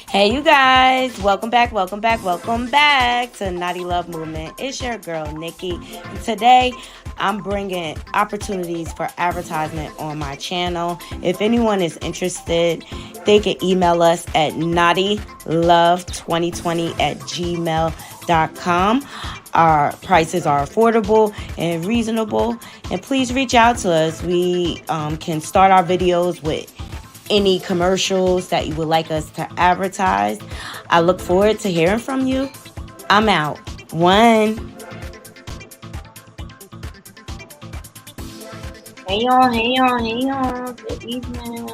Hey, you guys, welcome back to Naughty Love Movement. It's your girl, Nikki. And today, I'm bringing opportunities for advertisement on my channel. If anyone is interested, they can email us at naughtylove2020@gmail.com. Our prices are affordable and reasonable. And please reach out to us. We can start our videos with any commercials that you would like us to advertise. I look forward to hearing from you. I'm out. One. Hey y'all. Good evening.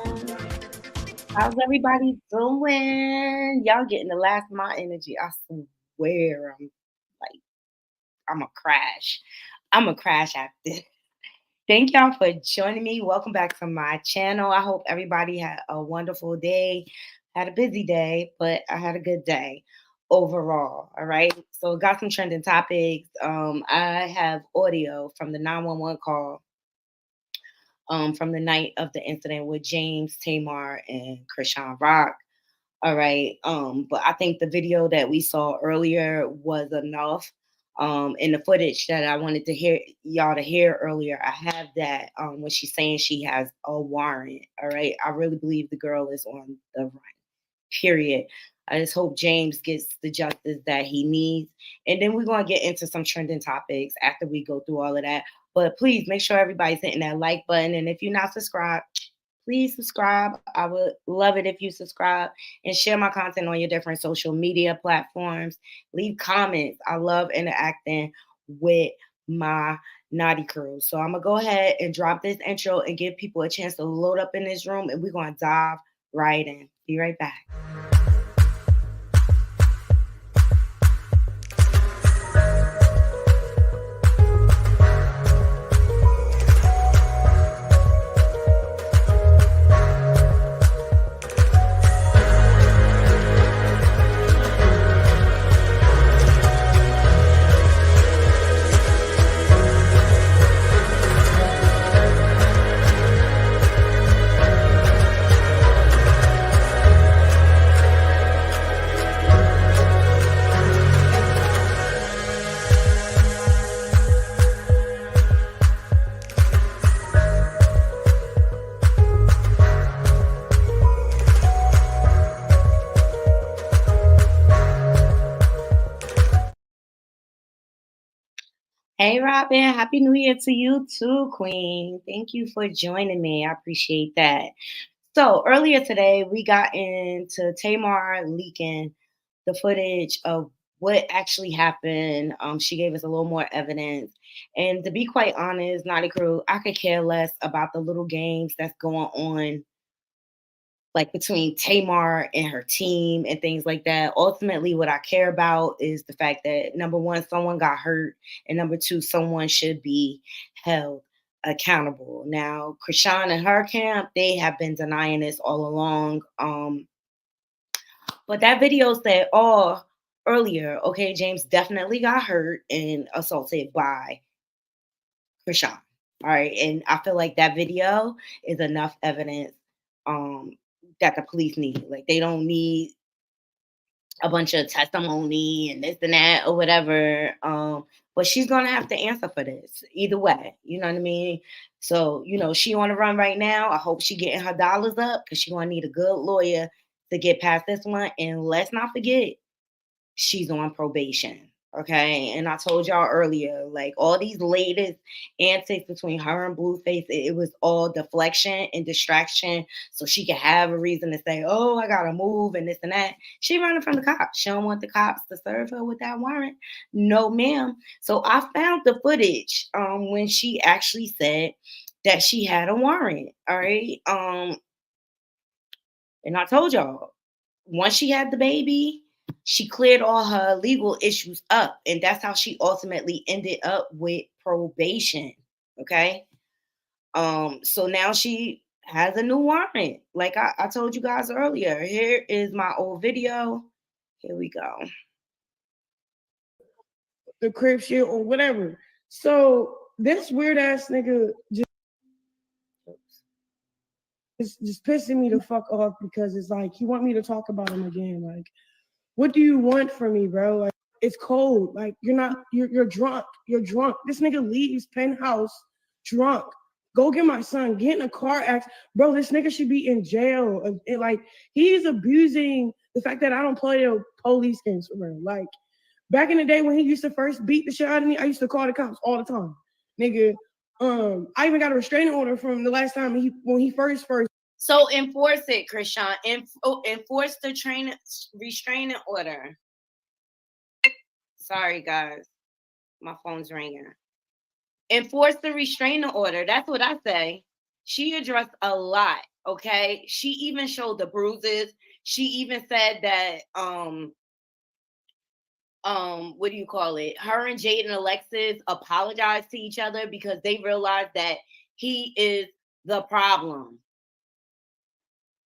How's everybody doing? Y'all getting the last of my energy. I swear I'm a crash. I'm a crash after this. Thank y'all for joining me. Welcome back to my channel. I hope everybody had a wonderful day. Had a busy day, but I had a good day overall. All right. So got some trending topics. I have audio from the 911 call from the night of the incident with James, Tamar, and Chrisean Rock. All right. But I think the video that we saw earlier was enough. In the footage that I wanted to hear y'all to hear earlier, I have that when she's saying she has a warrant. All right. I really believe the girl is on the run. Period. I just hope James gets the justice that he needs. And then we're gonna get into some trending topics after we go through all of that. But please make sure everybody's hitting that like button. And if you're not subscribed, please subscribe. I would love it if you subscribe and share my content on your different social media platforms. Leave comments. I love interacting with my naughty crew. So I'm gonna go ahead and drop this intro and give people a chance to load up in this room, and we're gonna dive right in. Be right back. Hey, Robin. Happy New Year to you too, Queen. Thank you for joining me. I appreciate that. So, earlier today, we got into Tamar leaking the footage of what actually happened. She gave us a little more evidence. And to be quite honest, Naughty Crew, I could care less about the little games that's going on like between Tamar and her team and things like that. Ultimately, what I care about is the fact that number one, someone got hurt, and number two, someone should be held accountable. Now, Krishan and her camp, they have been denying this all along. But that video said, oh, earlier, okay, James definitely got hurt and assaulted by Krishan. All right. And I feel like that video is enough evidence um that the police need. Like they don't need a bunch of testimony and this and that or whatever. But she's gonna have to answer for this either way. You know what I mean? So, she on the run right now. I hope she getting her dollars up because she gonna need a good lawyer to get past this one. And let's not forget, she's on probation. Okay, and I told y'all earlier, like all these latest antics between her and Blueface, it was all deflection and distraction, so she could have a reason to say, "Oh, I gotta move" and this and that. She running from the cops. She don't want the cops to serve her with that warrant. No, ma'am. So I found the footage when she actually said that she had a warrant. All right. And I told y'all, once she had the baby, she cleared all her legal issues up. And that's how she ultimately ended up with probation. Okay. So now she has a new warrant. Like I told you guys earlier. Here is my old video. Here we go. The crib shit or whatever. So this weird ass nigga just pissing me the fuck off because it's like he want me to talk about him again. Like, what do you want from me, bro? Like, it's cold. Like, you're drunk. You're drunk. This nigga leaves penthouse drunk. Go get my son. Get in a car accident, bro. This nigga should be in jail. And like, he's abusing the fact that I don't play the police games for him. Like, back in the day when he used to first beat the shit out of me, I used to call the cops all the time, nigga. I even got a restraining order from the last time when he first. So enforce it, Chrisean. Enforce the restraining order. Sorry, guys. My phone's ringing. Enforce the restraining order. That's what I say. She addressed a lot. Okay. She even showed the bruises. She even said that what do you call it? Her and Jade and Alexis apologized to each other because they realized that he is the problem.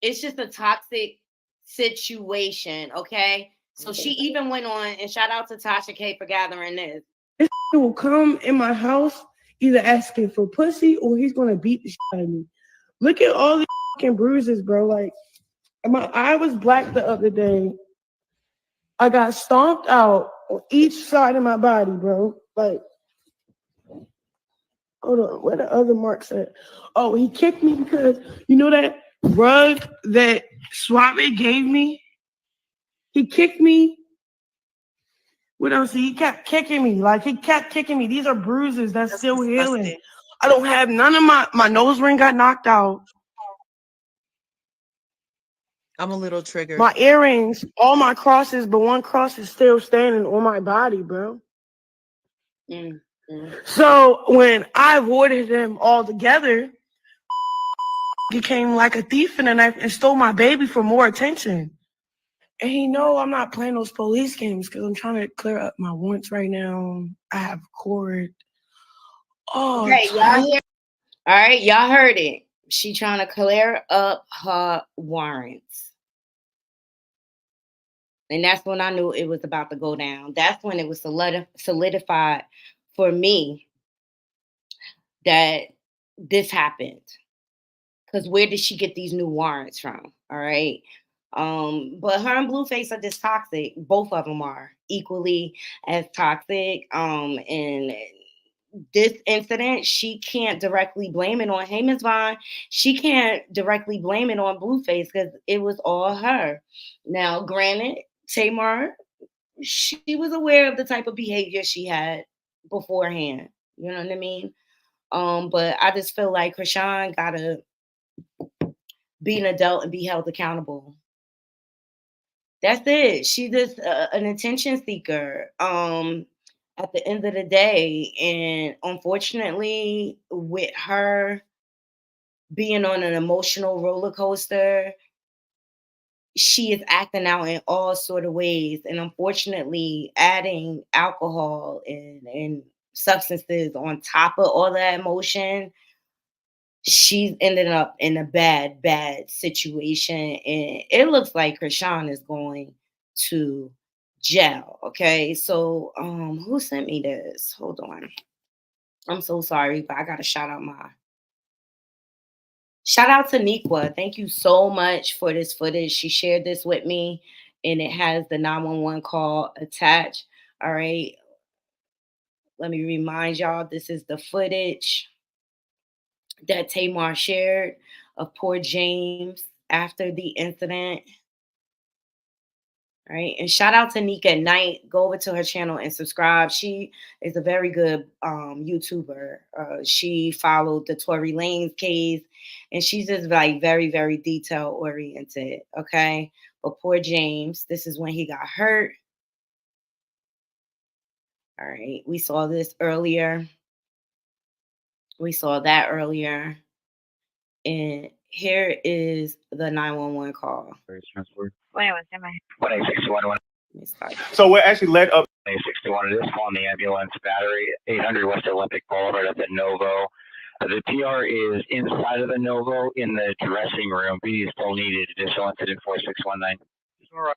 It's just a toxic situation, okay? So she even went on, and shout out to Tasha K for gathering this. This will come in my house either asking for pussy or he's gonna beat the shit out of me. Look at all these fucking bruises, bro. Like my eye was black the other day. I got stomped out on each side of my body, bro. Like, hold on, where the other marks at? Oh, he kicked me because you know that rug that Suave gave me? He kicked me. What else? He kept kicking me. Like he kept kicking me. These are bruises that's still disgusting. Healing. I don't have none of my nose ring got knocked out. I'm a little triggered. My earrings, all my crosses, but one cross is still standing on my body, bro. So when I avoided them altogether, he came like a thief in the night and stole my baby for more attention. And he know I'm not playing those police games because I'm trying to clear up my warrants right now. I have court. Oh, okay, y'all all right, y'all heard it. She trying to clear up her warrants. And that's when I knew it was about to go down. That's when it was solidified for me that this happened. Because where did she get these new warrants from? All right. But her and Blueface are just toxic. Both of them are equally as toxic. And this incident, she can't directly blame it on Heyman's Vaughn. She can't directly blame it on Blueface because it was all her. Now, granted, Tamar, she was aware of the type of behavior she had beforehand. You know what I mean? But I just feel like Chrisean gotta be an adult and be held accountable. That's it. She's just an attention seeker. At the end of the day, and unfortunately, with her being on an emotional roller coaster, she is acting out in all sort of ways, and unfortunately, adding alcohol and substances on top of all that emotion, she's ended up in a bad situation, and it looks like Chrisean is going to jail. Okay, so who sent me this? Hold on. I'm so sorry, but I gotta shout out to Nikwa. Thank you so much for this footage. She shared this with me, and it has the 911 call attached. All right. Let me remind y'all, this is the footage that Tamar shared of poor James after the incident. All right. And shout out to Nika at Night. Go over to her channel and subscribe. She is a very good YouTuber. She followed the Tory Lanez case, and she's just like very, very detail oriented. Okay. But poor James, this is when he got hurt. All right. We saw this earlier. We saw that earlier. And here is the 911 call. Wait, what's in my 1861. So what actually led up 1861 is on the ambulance battery, 800 West Olympic Boulevard at the Novo. The PR is inside of the Novo in the dressing room. B is still needed. Additional incident 4619. all right.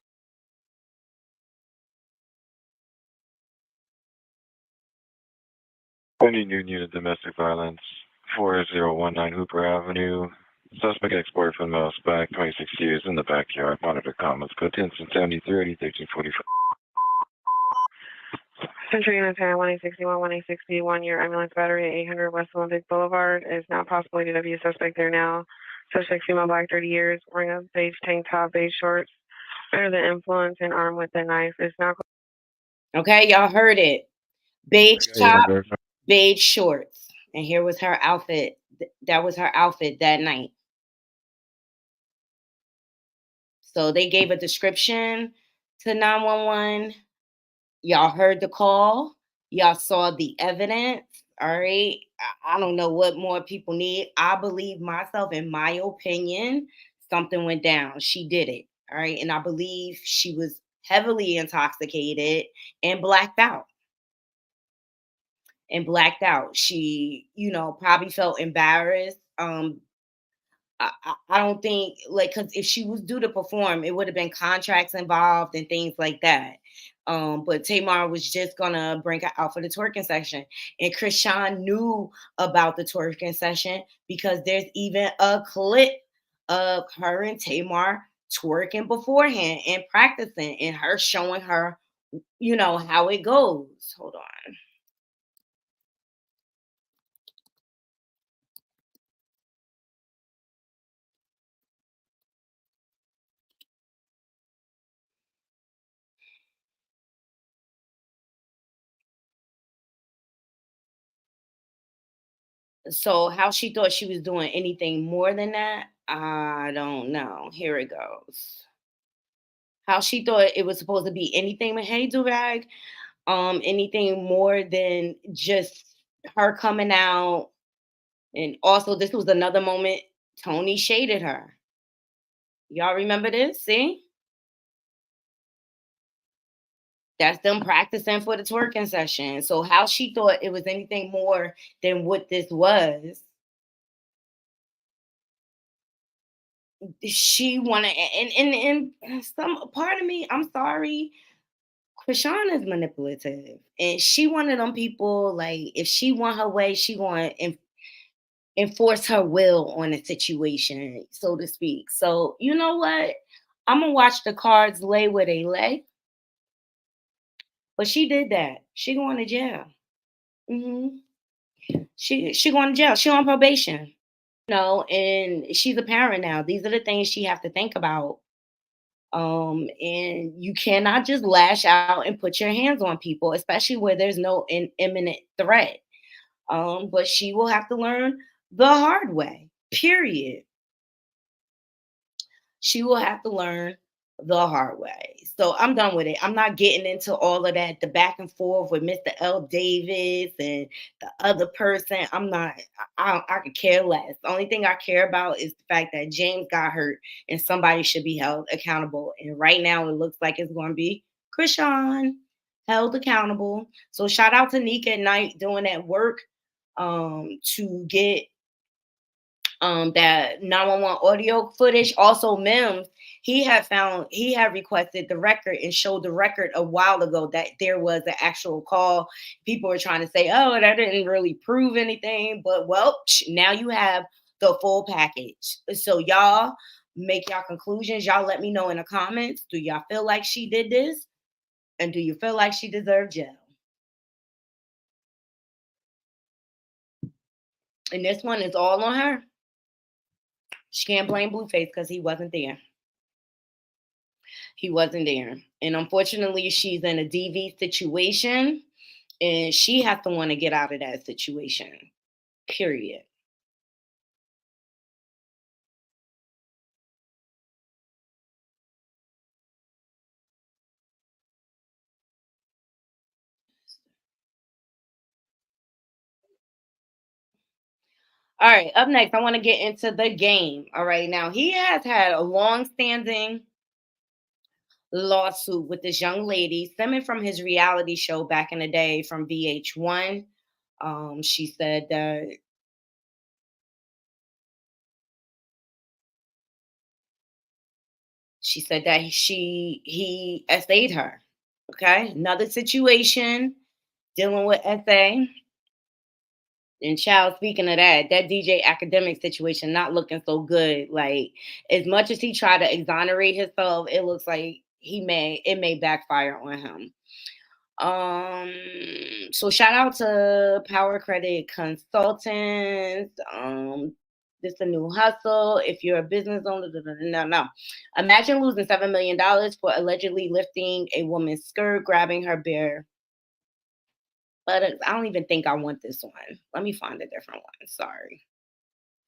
Any new unit domestic violence, 4019 Hooper Avenue. Suspect exported from the back, 26 years in the backyard. Monitor comments. Code 1073, 1345. Central Unit 10, 1861, 1861, your ambulance battery at 800 West Olympic Boulevard is now possible DW suspect there now. Suspect female, black, 30 years, wearing a beige tank top, beige shorts, under the influence and armed with a knife. Is now. Okay, y'all heard it. Beige top, beige shorts. And here was her outfit. That was her outfit that night. So they gave a description to 911. Y'all heard the call. Y'all saw the evidence. All right. I don't know what more people need. I believe myself, in my opinion, something went down. She did it. All right. And I believe she was heavily intoxicated and blacked out. She, probably felt embarrassed. I don't think, like, because if she was due to perform, it would have been contracts involved and things like that. But Tamar was just gonna bring her out for the twerking session, and Chrisean knew about the twerking session because there's even a clip of her and Tamar twerking beforehand and practicing, and her showing her, how it goes. Hold on. So how she thought she was doing anything more than that, I don't know. Here it goes. How she thought it was supposed to be anything with Hey Durag, anything more than just her coming out. And also, this was another moment Tony shaded her. Y'all remember this? See? That's them practicing for the twerking session. So how she thought it was anything more than what this was. She wanted, and some part of me, I'm sorry, Chrisean is manipulative, and she one of them people, like, if she want her way, she want to enforce her will on a situation, so to speak. So you know what? I'm gonna watch the cards lay where they lay. But she did that. She going to jail. She going to jail. She on probation. And she's a parent now. These are the things she have to think about. And you cannot just lash out and put your hands on people, especially where there's no imminent threat. But she will have to learn the hard way, period. She will have to learn the hard way. So I'm done with it. I'm not getting into all of that, the back and forth with Mr. L. Davis and the other person. I could care less. The only thing I care about is the fact that James got hurt and somebody should be held accountable. And right now it looks like it's going to be Chrisean held accountable. So shout out to Nika at Night doing that work to get that 911 audio footage. Also, Mims, he had requested the record and showed the record a while ago that there was an actual call. People were trying to say, oh, that didn't really prove anything, but well, now you have the full package. So y'all make y'all conclusions. Y'all let me know in the comments. Do y'all feel like she did this? And do you feel like she deserved jail? And this one is all on her. She can't blame Blueface because he wasn't there. He wasn't there. And unfortunately, she's in a DV situation and she has to want to get out of that situation. Period. All right, up next, I want to get into the game. All right, now he has had a long-standing lawsuit with this young lady stemming from his reality show back in the day from VH1. She said that he essayed her. Okay, another situation dealing with SA. And child, speaking of that DJ Academic situation not looking so good. Like, as much as he tried to exonerate himself, it looks like it may backfire on him. So shout out to Power Credit Consultants. This is a new hustle. If you're a business owner, no. Imagine losing $7 million for allegedly lifting a woman's skirt, grabbing her bare. But I don't even think I want this one. Let me find a different one. Sorry.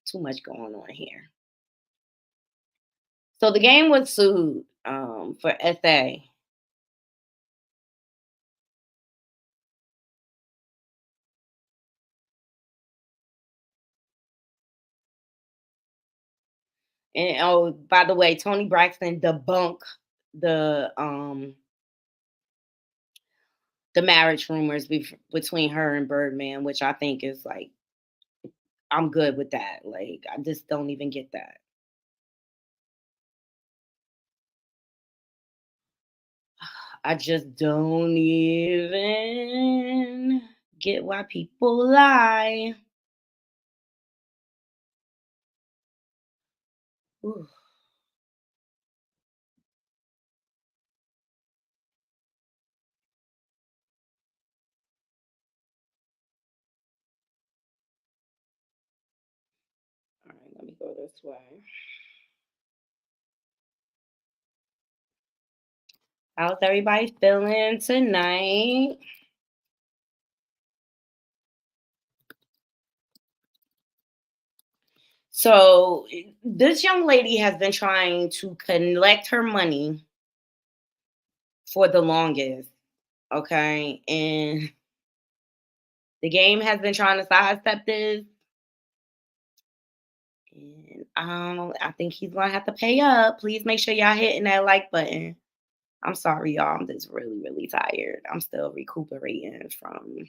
Too much going on here. So the game was sued for SA. And oh, by the way, Tony Braxton debunked the marriage rumors between her and Birdman, which I think is like, I'm good with that. Like, I just don't even get that. I just don't even get why people lie. Ooh. All right, let me go this way. How's everybody feeling tonight? So, this young lady has been trying to collect her money for the longest, okay? And the game has been trying to sidestep this. And I think he's gonna have to pay up. Please make sure y'all hitting that like button. I'm sorry, y'all. I'm just really, really tired. I'm still recuperating from.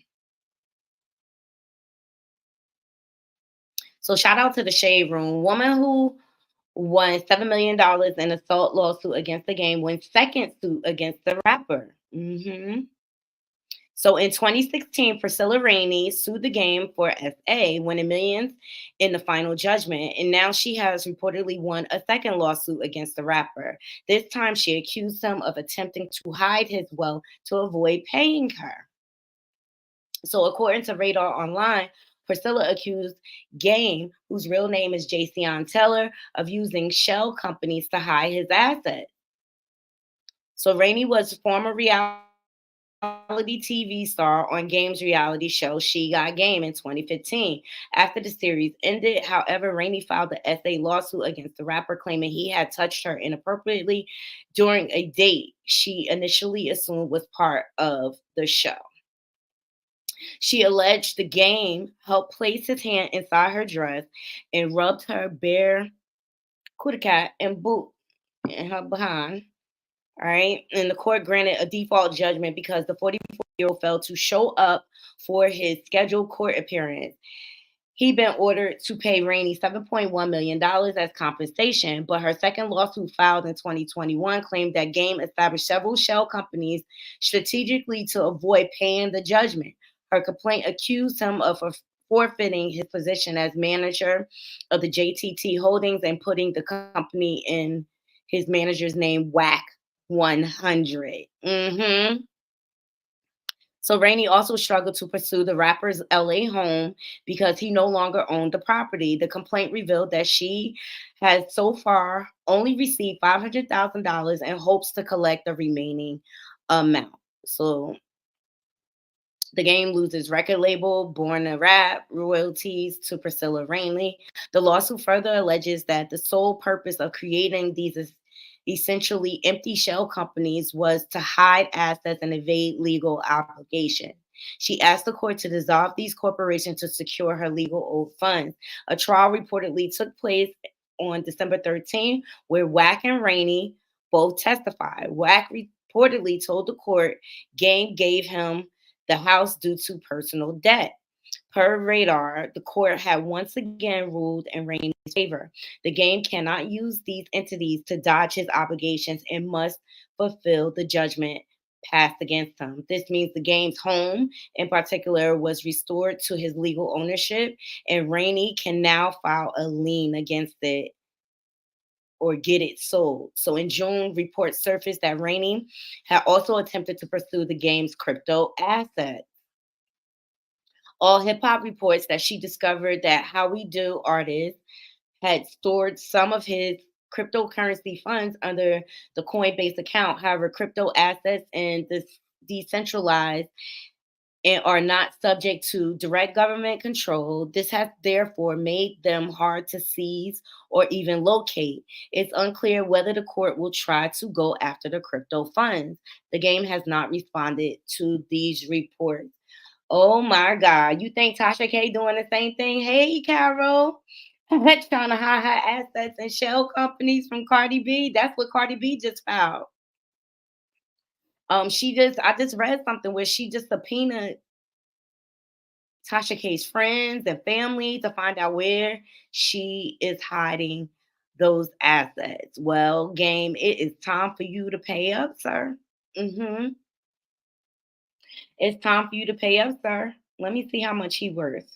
So shout out to the Shade Room. Woman who won $7 million in assault lawsuit against the game wins second suit against the rapper. So in 2016, Priscilla Rainey sued the game for SA, winning millions in the final judgment. And now she has reportedly won a second lawsuit against the rapper. This time she accused him of attempting to hide his wealth to avoid paying her. So according to Radar Online, Priscilla accused Game, whose real name is Jason Teller, of using shell companies to hide his assets. So Rainey was a former reality TV star on Game's reality show She Got Game in 2015. After the series ended, however, Rainey filed the SA lawsuit against the rapper, claiming he had touched her inappropriately during a date she initially assumed was part of the show. She alleged the Game helped place his hand inside her dress and rubbed her bare cootie and boot in her behind. All right. And the court granted a default judgment because the 44-year-old failed to show up for his scheduled court appearance. He'd been ordered to pay Rainey $7.1 million as compensation, but her second lawsuit filed in 2021 claimed that Game established several shell companies strategically to avoid paying the judgment. Her complaint accused him of forfeiting his position as manager of the JTT Holdings and putting the company in his manager's name, WAC 100. So Rainey also struggled to pursue the rapper's LA home because he no longer owned the property. The complaint revealed that she has so far only received $500,000 and hopes to collect the remaining amount. So the Game loses record label, Born to Rap, royalties to Priscilla Rainey. The lawsuit further alleges that the sole purpose of creating these essentially empty shell companies was to hide assets and evade legal obligation. She asked the court to dissolve these corporations to secure her legal owed funds. A trial reportedly took place on December 13th, where Wack and Rainey both testified. Wack reportedly told the court Game gave him the house due to personal debt. Per Radar, the court had once again ruled in Rainey's favor. The Game cannot use these entities to dodge his obligations and must fulfill the judgment passed against him. This means the Game's home, in particular, was restored to his legal ownership, and Rainey can now file a lien against it or get it sold. So in June, reports surfaced that Rainey had also attempted to pursue the Game's crypto assets. All Hip Hop reports that she discovered that How We Do artist had stored some of his cryptocurrency funds under the Coinbase account. However, crypto assets and this decentralized and are not subject to direct government control. This has therefore made them hard to seize or even locate. It's unclear whether the court will try to go after the crypto funds. The Game has not responded to these reports. Oh my God. You think Tasha K doing the same thing? Hey, Carol. Trying to hide her assets and shell companies from Cardi B. That's what Cardi B just filed. I just read something where she just subpoenaed Tasha K's friends and family to find out where she is hiding those assets. Well, Game, it is time for you to pay up, sir. It's time for you to pay up, sir. Let me see how much he worth.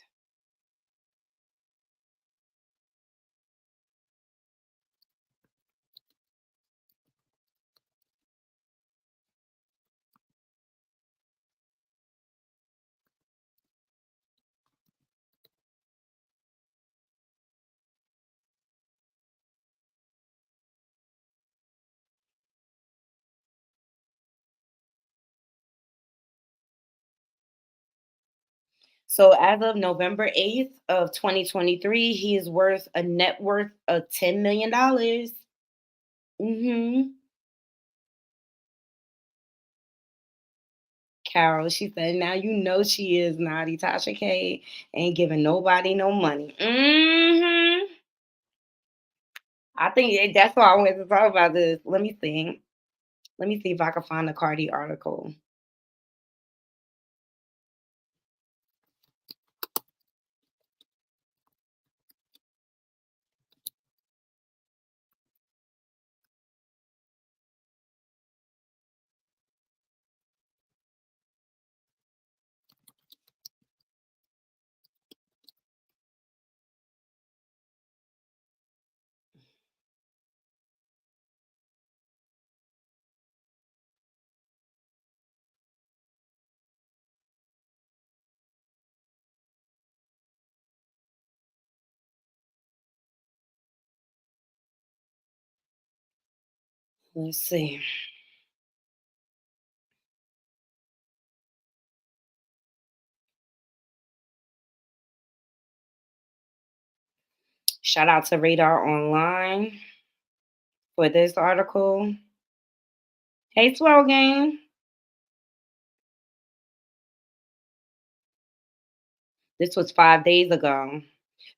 So as of November 8th of 2023, he is worth a net worth of $10 million. Carol, she said, now you know she is naughty. Tasha K ain't giving nobody no money. I think that's why I wanted to talk about this. Let me see. Let me see if I can find the Cardi article. Let's see. Shout out to Radar Online for this article. Hey, Swirl Game. This was 5 days ago.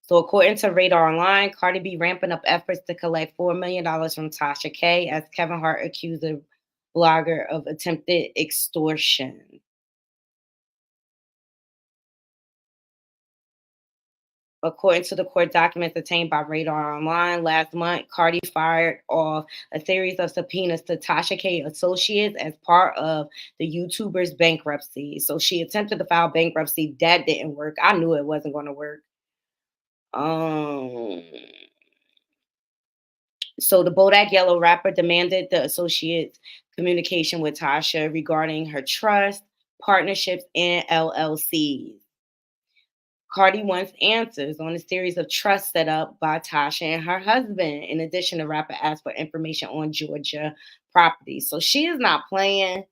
So according to Radar Online, Cardi B ramping up efforts to collect $4 million from Tasha K as Kevin Hart accused the blogger of attempted extortion. According to the court documents obtained by Radar Online last month, Cardi fired off a series of subpoenas to Tasha K associates as part of the YouTuber's bankruptcy. So she attempted to file bankruptcy. That didn't work. I knew it wasn't going to work. So the Bodak Yellow rapper demanded the associate's communication with Tasha regarding her trust, partnerships, and LLCs. Cardi wants answers on a series of trusts set up by Tasha and her husband. In addition, the rapper asked for information on Georgia properties. So she is not playing.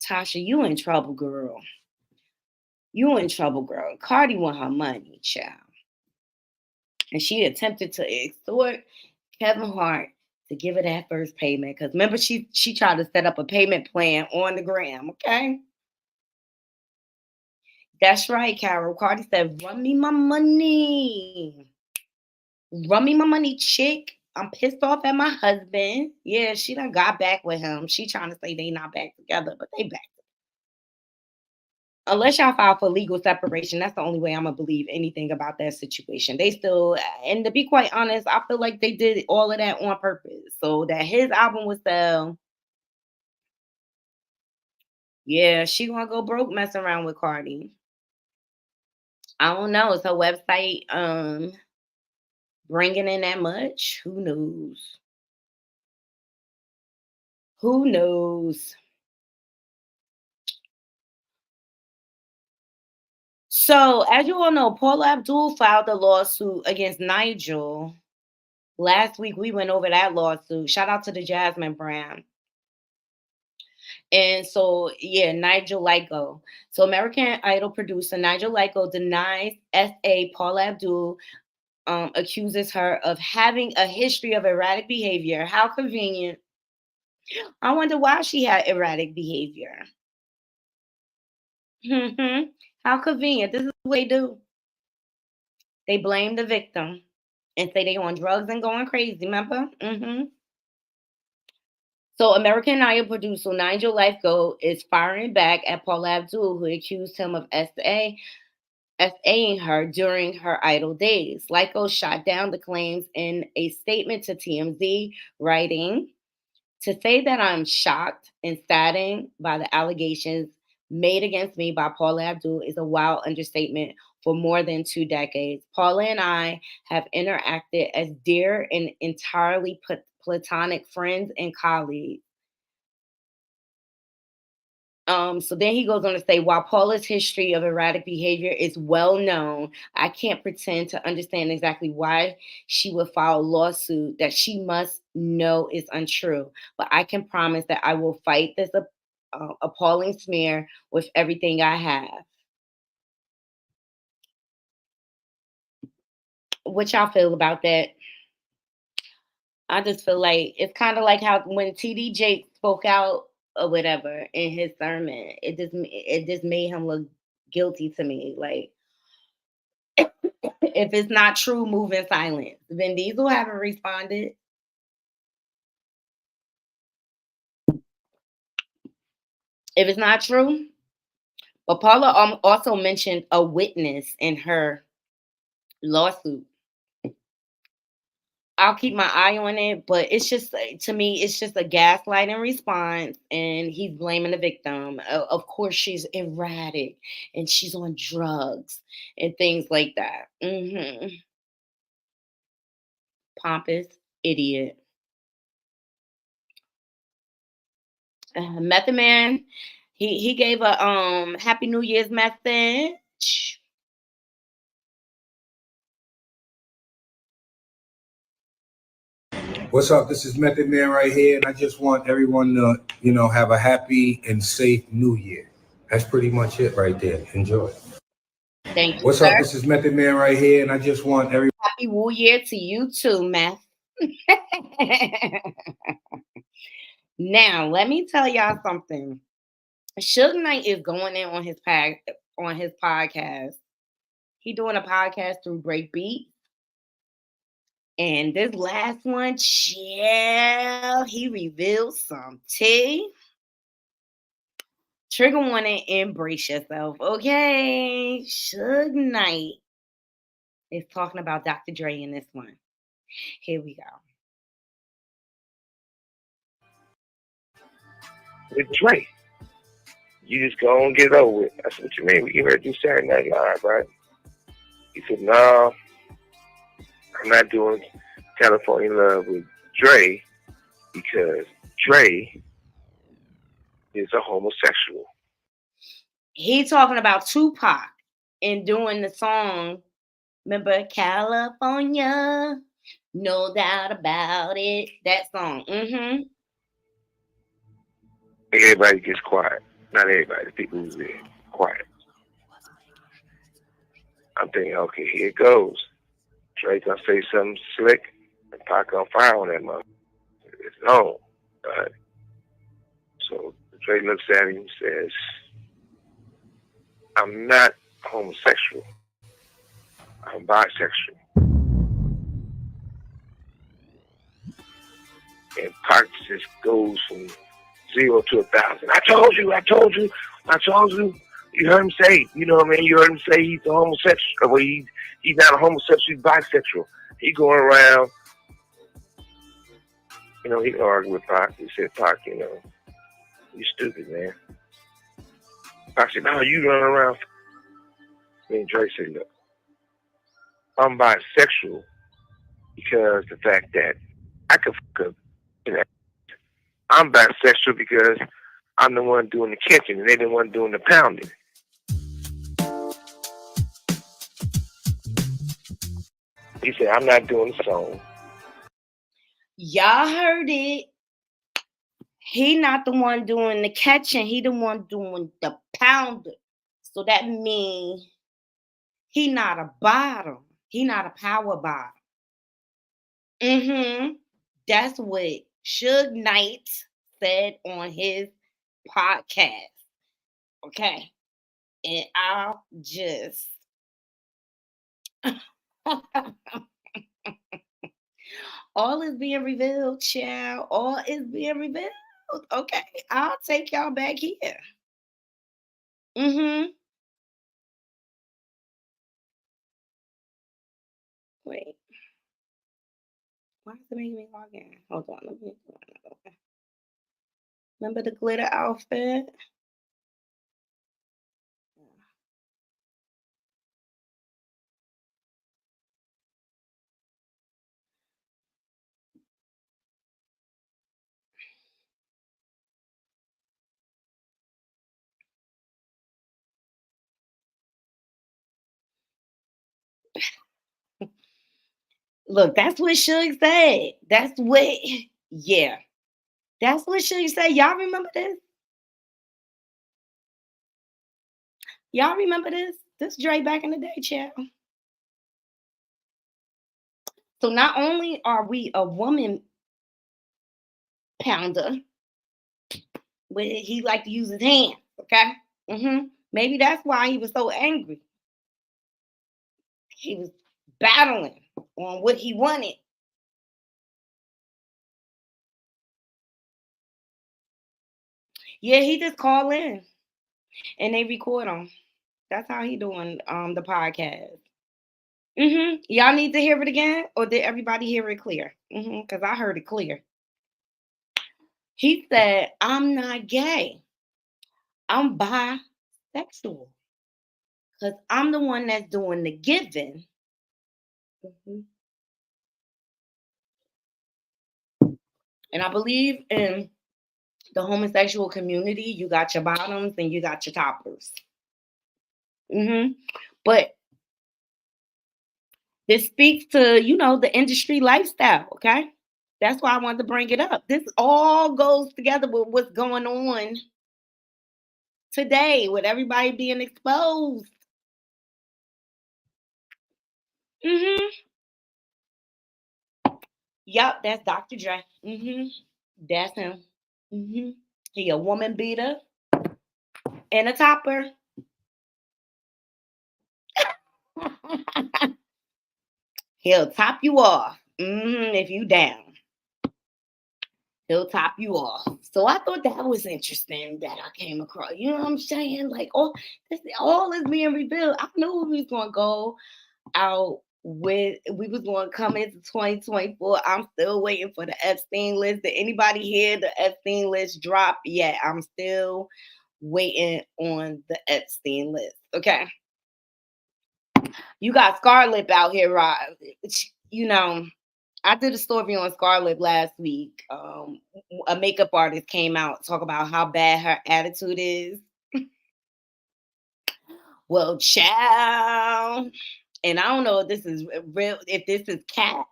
Tasha, you in trouble, girl. You in trouble, girl. Cardi want her money, child. And she attempted to extort Kevin Hart to give her that first payment. Because remember, she tried to set up a payment plan on the gram, okay? That's right, Carol. Cardi said, run me my money. Run me my money, chick. I'm pissed off at my husband. Yeah, she done got back with him. She trying to say they not back together, but they back. Unless y'all file for legal separation, that's the only way I'm gonna believe anything about that situation. They still, and to be quite honest, I feel like they did all of that on purpose so that his album would sell. Yeah, she gonna go broke messing around with Cardi. I don't know. Is her website bringing in that much? Who knows? Who knows? So, as you all know, Paula Abdul filed a lawsuit against Nigel. Last week, we went over that lawsuit. Shout out to the Jasmine brand. And so, yeah, Nigel Lyko. So, American Idol producer Nigel Lyko denies S.A. Paula Abdul accuses her of having a history of erratic behavior. How convenient. I wonder why she had erratic behavior. How convenient. This is what they do. They blame the victim and say they on drugs and going crazy, remember? So American Idol producer Nigel Lyko is firing back at Paula Abdul, who accused him of SAing her during her Idol days. Lyko shot down the claims in a statement to TMZ, writing, "To say that I'm shocked and saddened by the allegations made against me by Paula Abdul is a wild understatement. For more than 2 decades, Paula and I have interacted as dear and entirely platonic friends and colleagues." So then he goes on to say, while Paula's history of erratic behavior is well known, I can't pretend to understand exactly why she would file a lawsuit that she must know is untrue. But I can promise that I will fight this appalling smear with everything I have. What y'all feel about that? I just feel like it's kind of like how when TD Jakes spoke out or whatever in his sermon, it just made him look guilty to me. Like, if it's not true, move in silence. Vin Diesel haven't responded. If it's not true, but Paula also mentioned a witness in her lawsuit. I'll keep my eye on it, but it's just, to me, it's just a gaslighting response, and he's blaming the victim. Of course, she's erratic, and she's on drugs, and things like that. Pompous idiot. Method Man, he gave a Happy New Year's message. What's up? This is Method Man right here, and I just want everyone to, have a happy and safe New Year. That's pretty much it right there. Enjoy. Thank you. What's sir. up? This is Method Man right here, and I just want everyone. Happy New Year to you too, Meth. Now, let me tell y'all something. Suge Knight is going in on his podcast. He doing a podcast through Breakbeat. And this last one, chill, he revealed some tea. Trigger warning, embrace yourself, okay? Suge Knight is talking about Dr. Dre in this one. Here we go. With Dre, you just go and get it over with. That's what you mean. We get ready to do Saturday Night Live, right? He said, no, I'm not doing California Love with Dre because Dre is a homosexual. He talking about Tupac and doing the song. Remember California? No doubt about it. That song. Mm-hmm. Everybody gets quiet. Not everybody. The people who's there. Quiet. I'm thinking, okay, here it goes. Trey gonna say something slick and Pac on fire on that mother. It's on. Right? So Trey looks at him and says, I'm not homosexual. I'm bisexual. And Pac just goes from 0 to 1,000. I told you. You heard him say, you know what I mean? You heard him say he's a homosexual. Well, he's not a homosexual, he's bisexual. He going around, you know, he argued with Pac. He said, Pac, you know, you stupid, man. Pac said, no, you running around. And Dre said, look, I'm bisexual because the fact that I could fuck up. I'm bisexual because I'm the one doing the catching and they the one doing the pounding. He said, I'm not doing the song. Y'all heard it. He not the one doing the catching. He the one doing the pounding. So that means he not a bottom. He not a power bottom. Mm-hmm. That's what Suge Knight said on his podcast. Okay. And I'll just all is being revealed, child. All is being revealed. Okay. I'll take y'all back here. Mm-hmm. Wait. Why is it making me log in? Hold on. Let me. Remember the glitter outfit? Look, that's what Suge said. That's what, yeah. That's what Suge said. Y'all remember this? Y'all remember this? This Dre back in the day, child. So not only are we a woman pounder, but he liked to use his hands, okay? Mm-hmm. Maybe that's why he was so angry. He was battling on what he wanted. Yeah, he just call in and they record him. That's how he doing the podcast. Mm-hmm. Y'all need to hear it again, or did everybody hear it clear? Mm-hmm. Because I heard it clear. He said, I'm not gay. I'm bisexual. Because I'm the one that's doing the giving. Mm-hmm. And I believe in the homosexual community, you got your bottoms and you got your toppers. Mm-hmm. But this speaks to, you know, the industry lifestyle, okay? That's why I wanted to bring it up. This all goes together with what's going on today with everybody being exposed. Mm-hmm. Yup, that's Dr. Dre. Mm-hmm. That's him. Mm-hmm. He a woman beater and a topper. He'll top you off. If you down. He'll top you off. So I thought that was interesting that I came across. You know what I'm saying? Like all is being revealed. I knew we was gonna go out with, we was going to come into 2024. I'm still waiting for the Epstein list. Did anybody hear the Epstein list drop yet? I'm still waiting on the Epstein list. Okay. You got Scarlett out here, right? You know, I did a story on Scarlett last week. A makeup artist came out talk about how bad her attitude is. Well, child, and I don't know if this is real, if this is cat,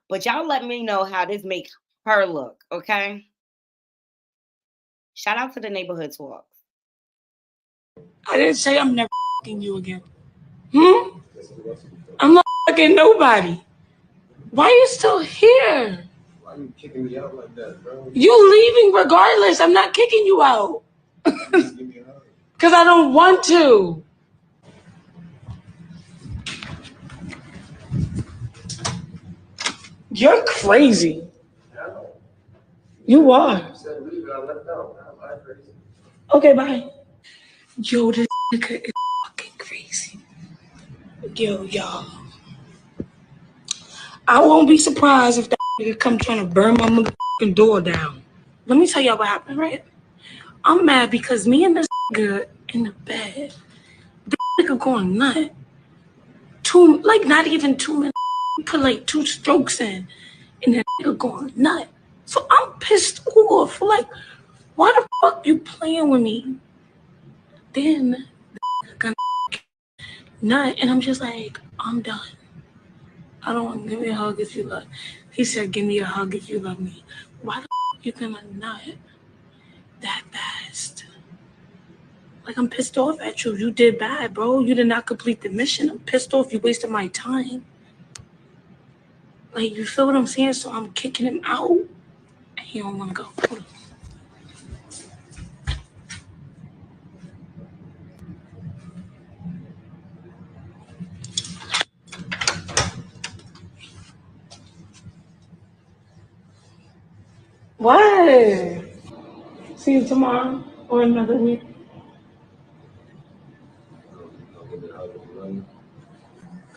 but y'all let me know how this makes her look, okay? Shout out to the neighborhood talks. I didn't say I'm never fucking you again. I'm not fucking nobody. Why are you still here? Why you kicking me out like that, bro? You leaving regardless. I'm not kicking you out. Because I don't want to. You're crazy. You are. Okay, bye. Yo, this nigga is fucking crazy. Yo, y'all. I won't be surprised if that nigga come trying to burn my motherfucking door down. Let me tell y'all what happened, right? I'm mad because me and this nigga in the bed, this nigga going nut. Not even 2 minutes. Put like 2 strokes in, and that nigga going nut. So I'm pissed off. Like, why the fuck you playing with me? Then the nigga nut, and I'm just like, I'm done. I don't want to give me a hug if you love. He said, give me a hug if you love me. Why the fuck you gonna nut that fast? Like, I'm pissed off at you. You did bad, bro. You did not complete the mission. I'm pissed off. You wasted my time. Like, you feel what I'm saying? So I'm kicking him out. And he don't want to go. Hold on. What? See you tomorrow or another week.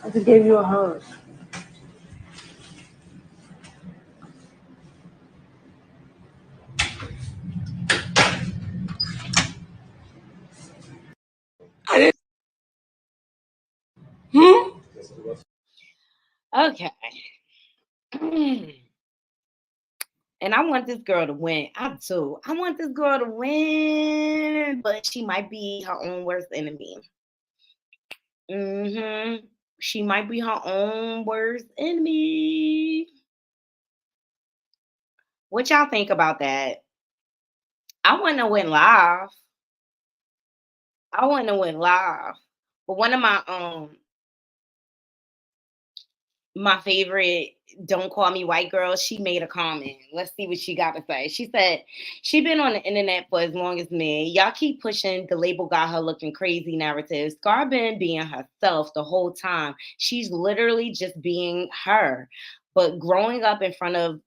I just gave you a hug. I didn't. Okay. And I want this girl to win. I do. I want this girl to win, but she might be her own worst enemy. She might be her own worst enemy. What y'all think about that? I want to win live. But one of my favorite Don't Call Me White girl, she made a comment. Let's see what she got to say. She said, she been on the internet for as long as me. Y'all keep pushing the label got her looking crazy narrative. Scar been being herself the whole time. She's literally just being her. But growing up in front of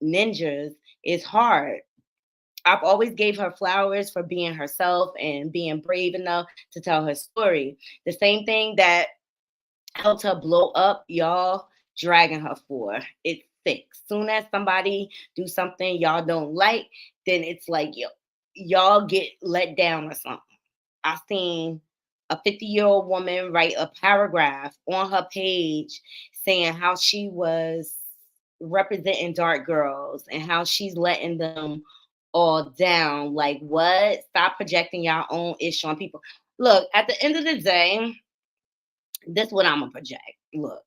ninjas is hard. I've always gave her flowers for being herself and being brave enough to tell her story. The same thing that helped her blow up, y'all dragging her for. It's sick. Soon as somebody do something y'all don't like, then it's like y'all get let down or something. I seen a 50-year-old woman write a paragraph on her page saying how she was representing dark girls and how she's letting them all down. Like, what? Stop projecting your own issue on people. Look, at the end of the day, this is what I'm gonna project. Look,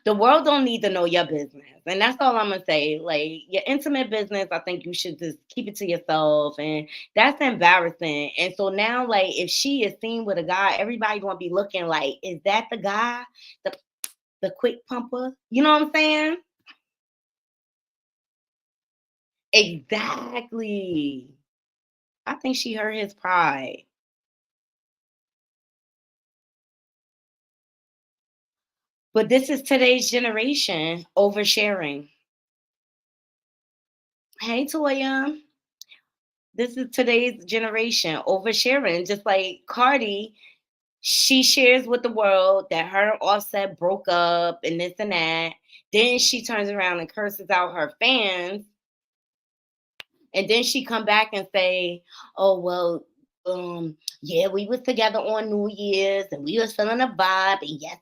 the world don't need to know your business, and that's all I'm gonna say. Like, your intimate business, I think you should just keep it to yourself, and that's embarrassing. And so now, like, if she is seen with a guy, everybody gonna be looking like, is that the guy, the quick pumper? You know what I'm saying? Exactly. I think she hurt his pride. But this is today's generation oversharing. Hey, Toya. This is today's generation oversharing. Just like Cardi, she shares with the world that her and Offset broke up and this and that. Then she turns around and curses out her fans. And then she come back and say, oh, well, yeah, we was together on New Year's and we was feeling a vibe. And yes,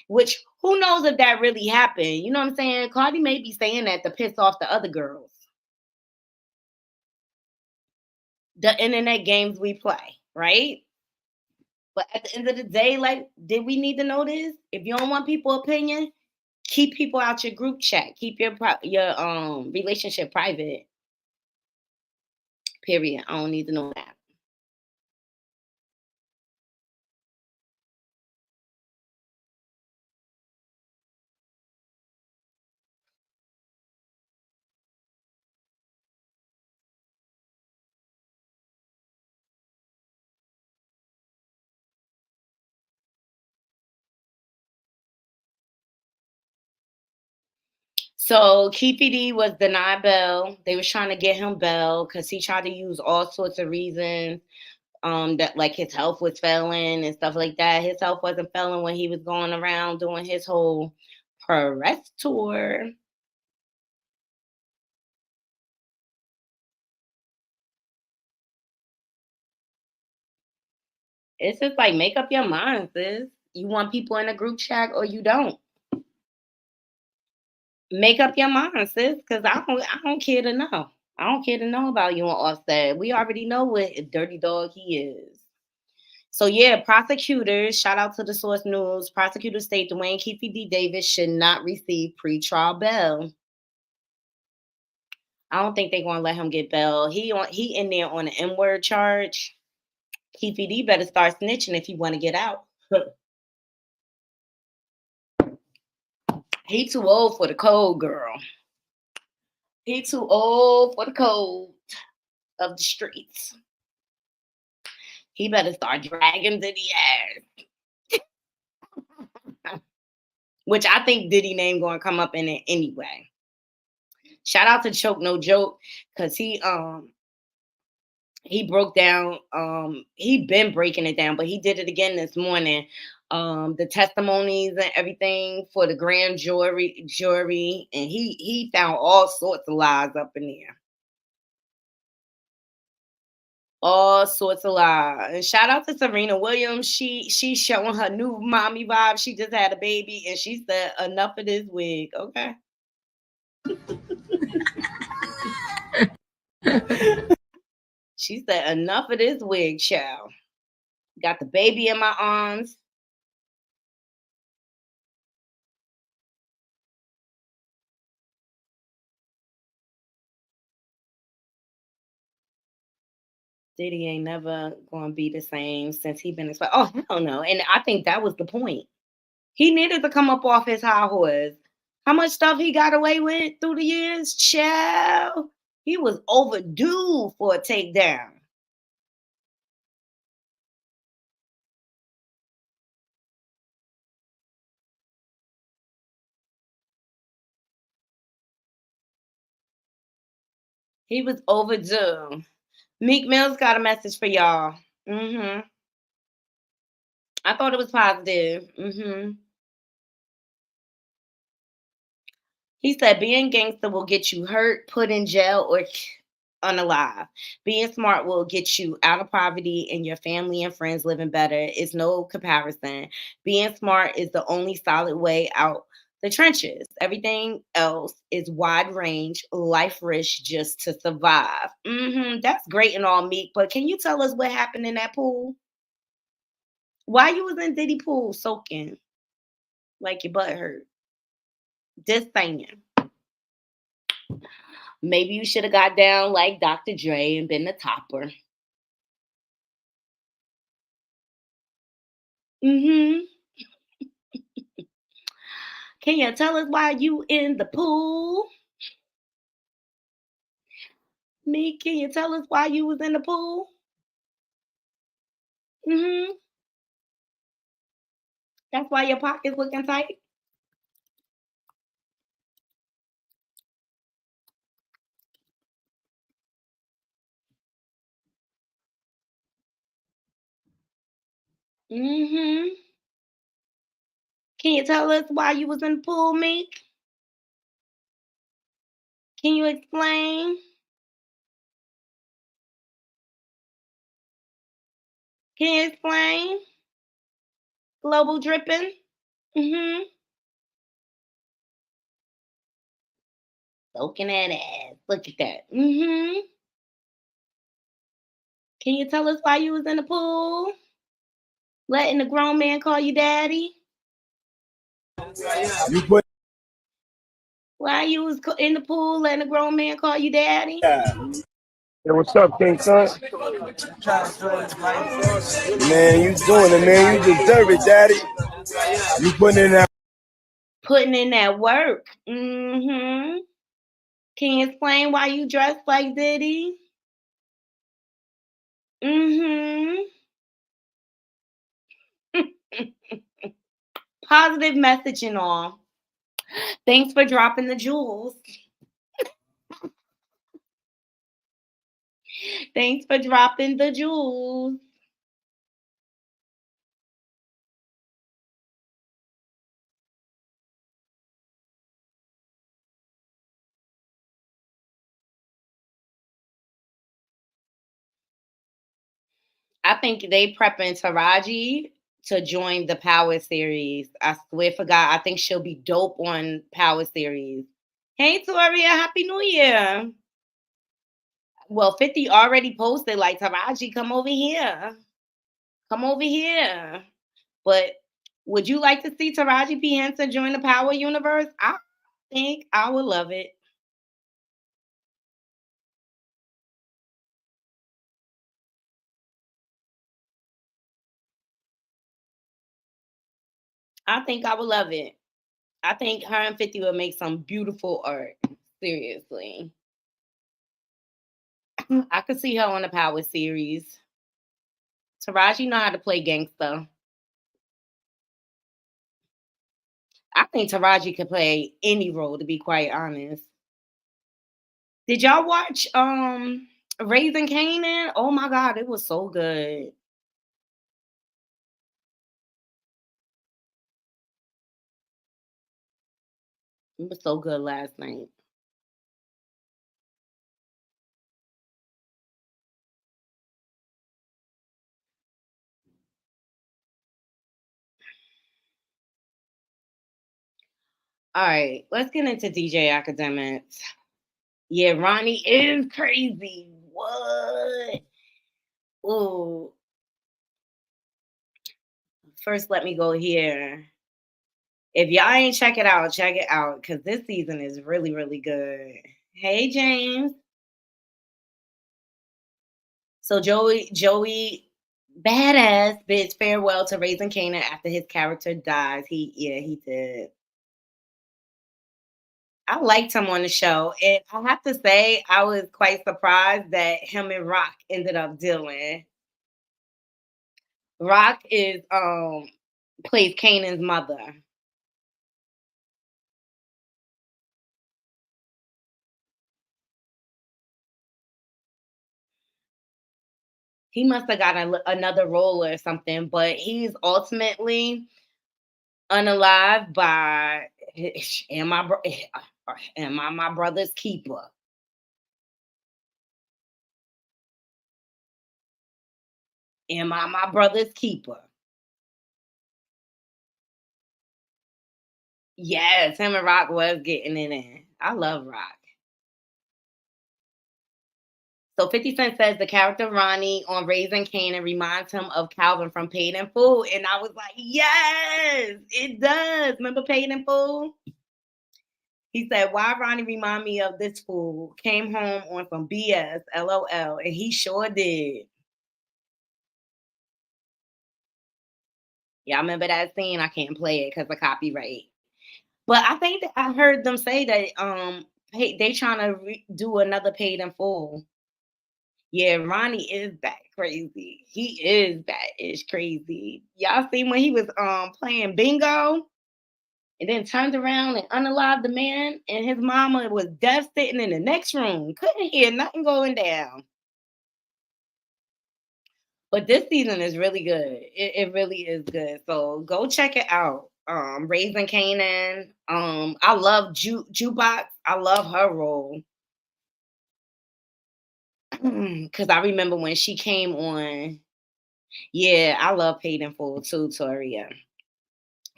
Which, who knows if that really happened? You know what I'm saying? Cardi may be saying that to piss off the other girls. The internet games we play, right? But at the end of the day, like, did we need to know this? If you don't want people's opinion, keep people out your group chat. Keep your relationship private. Period. I don't need to know that. So Keefe D was denied bail. They was trying to get him bail because he tried to use all sorts of reasons. That like his health was failing and stuff like that. His health wasn't failing when he was going around doing his whole press tour. It's just like, make up your mind, sis. You want people in a group chat or you don't. Make up your mind, sis, because I don't care to know. I don't care to know about you and Offset. We already know what a dirty dog he is. So yeah, prosecutors, shout out to the Source News. Prosecutors state Dwayne Keefe D. Davis should not receive pretrial bail. I don't think they're gonna let him get bail. He in there on an N-word charge. Keefe D better start snitching if he want to get out. He too old for the cold, girl. He too old for the cold of the streets. He better start dragging Diddy ass. Which I think Diddy name gonna come up in it anyway. Shout out to Choke No Joke, because he broke down, he been breaking it down, but he did it again this morning. The testimonies and everything for the grand jury, and he found all sorts of lies up in there. All sorts of lies. And shout out to Serena Williams. She's showing her new mommy vibe. She just had a baby and she said, enough of this wig, okay? She said, enough of this wig, child. Got the baby in my arms. Diddy ain't never gonna be the same since he been exposed. Oh, hell no. And I think that was the point. He needed to come up off his high horse. How much stuff he got away with through the years? Child. He was overdue for a takedown. He was overdue. Meek Mill's got a message for y'all. I thought it was positive. He said, being gangster will get you hurt, put in jail, or unalive. Being smart will get you out of poverty and your family and friends living better. It's no comparison. Being smart is the only solid way out the trenches. Everything else is wide range, life risk just to survive. That's great and all, Meek, but can you tell us what happened in that pool? Why you was in Diddy pool soaking like your butt hurt? Just saying. Maybe you should have got down like Dr. Dre and been the topper. Can you tell us why you in the pool? Me, can you tell us why you was in the pool? That's why your pocket's looking tight? Can you tell us why you was in the pool, Meek? Can you explain? Can you explain? Global dripping? Soaking that ass. Look at that. Can you tell us why you was in the pool? Letting the grown man call you daddy? You put Why you was in the pool letting the grown man call you daddy? Hey, what's up, King Son? Man, you doing it, man. You deserve it, daddy. You putting in that. Putting in that work. Can you explain why you dressed like Diddy? Positive message and all. Thanks for dropping the jewels. Thanks for dropping the jewels. I think they prepping Taraji to join the Power series. I swear for God, I think she'll be dope on Power series. Hey, Toria, Happy New Year. Well, 50 already posted, like, Taraji, come over here. Come over here. But would you like to see Taraji P. Henson join the Power universe? I think I would love it. I think I would love it. I think her and 50 would make some beautiful art. Seriously. I could see her on the Power series. Taraji know how to play gangster. I think Taraji could play any role, to be quite honest. Did y'all watch Raising Kanan? Oh my God, it was so good. It was so good last night. All right, let's get into DJ Academics. Yeah, Ronnie is crazy. What? Ooh. First, let me go here. If y'all ain't check it out because this season is really, really good. Hey, James. So Joey Badass bids farewell to Raising Kanan after his character dies. He did. I liked him on the show, and I have to say I was quite surprised that him and Rock ended up dealing. Rock is plays Kanan's mother. He must have got another role or something, but he's ultimately unalive by am I my brother's keeper? Am I my brother's keeper? Yes, him and Rock was getting it in. I love Rock. So 50 Cent says the character Ronnie on Raising Kanan reminds him of Calvin from Paid in Full. And I was like, yes, it does. Remember Paid in Full? He said, why Ronnie remind me of this fool? Came home on some BS, LOL. And he sure did. Yeah, I remember that scene. I can't play it because of copyright. But I think that I heard them say that they trying to do another Paid in Full. Yeah, Ronnie is that crazy. He is that is crazy. Y'all seen when he was playing bingo and then turned around and unalived the man and his mama was deaf sitting in the next room. Couldn't hear nothing going down. But this season is really good. It really is good. So go check it out. Raising Kanan. I love Jukebox. I love her role. Because I remember when she came on. Yeah, I love Paid in Full too, Toria.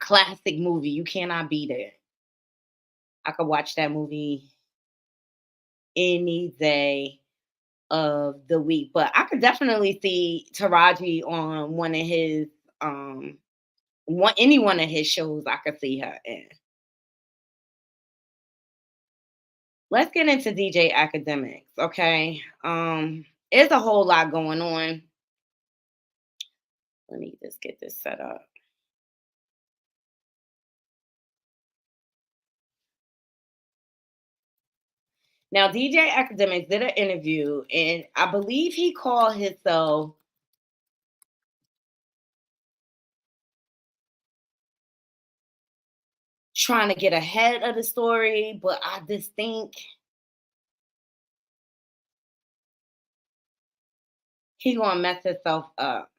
classic movie. You cannot beat it. I could watch that movie any day of the week. But I could definitely see Taraji on one of his any one of his shows. I could see her in. Let's get into DJ Academics, okay? There's a whole lot going on. Let me just get this set up. Now, DJ Academics did an interview, and I believe he called himself trying to get ahead of the story, but I just think he's gonna mess himself up.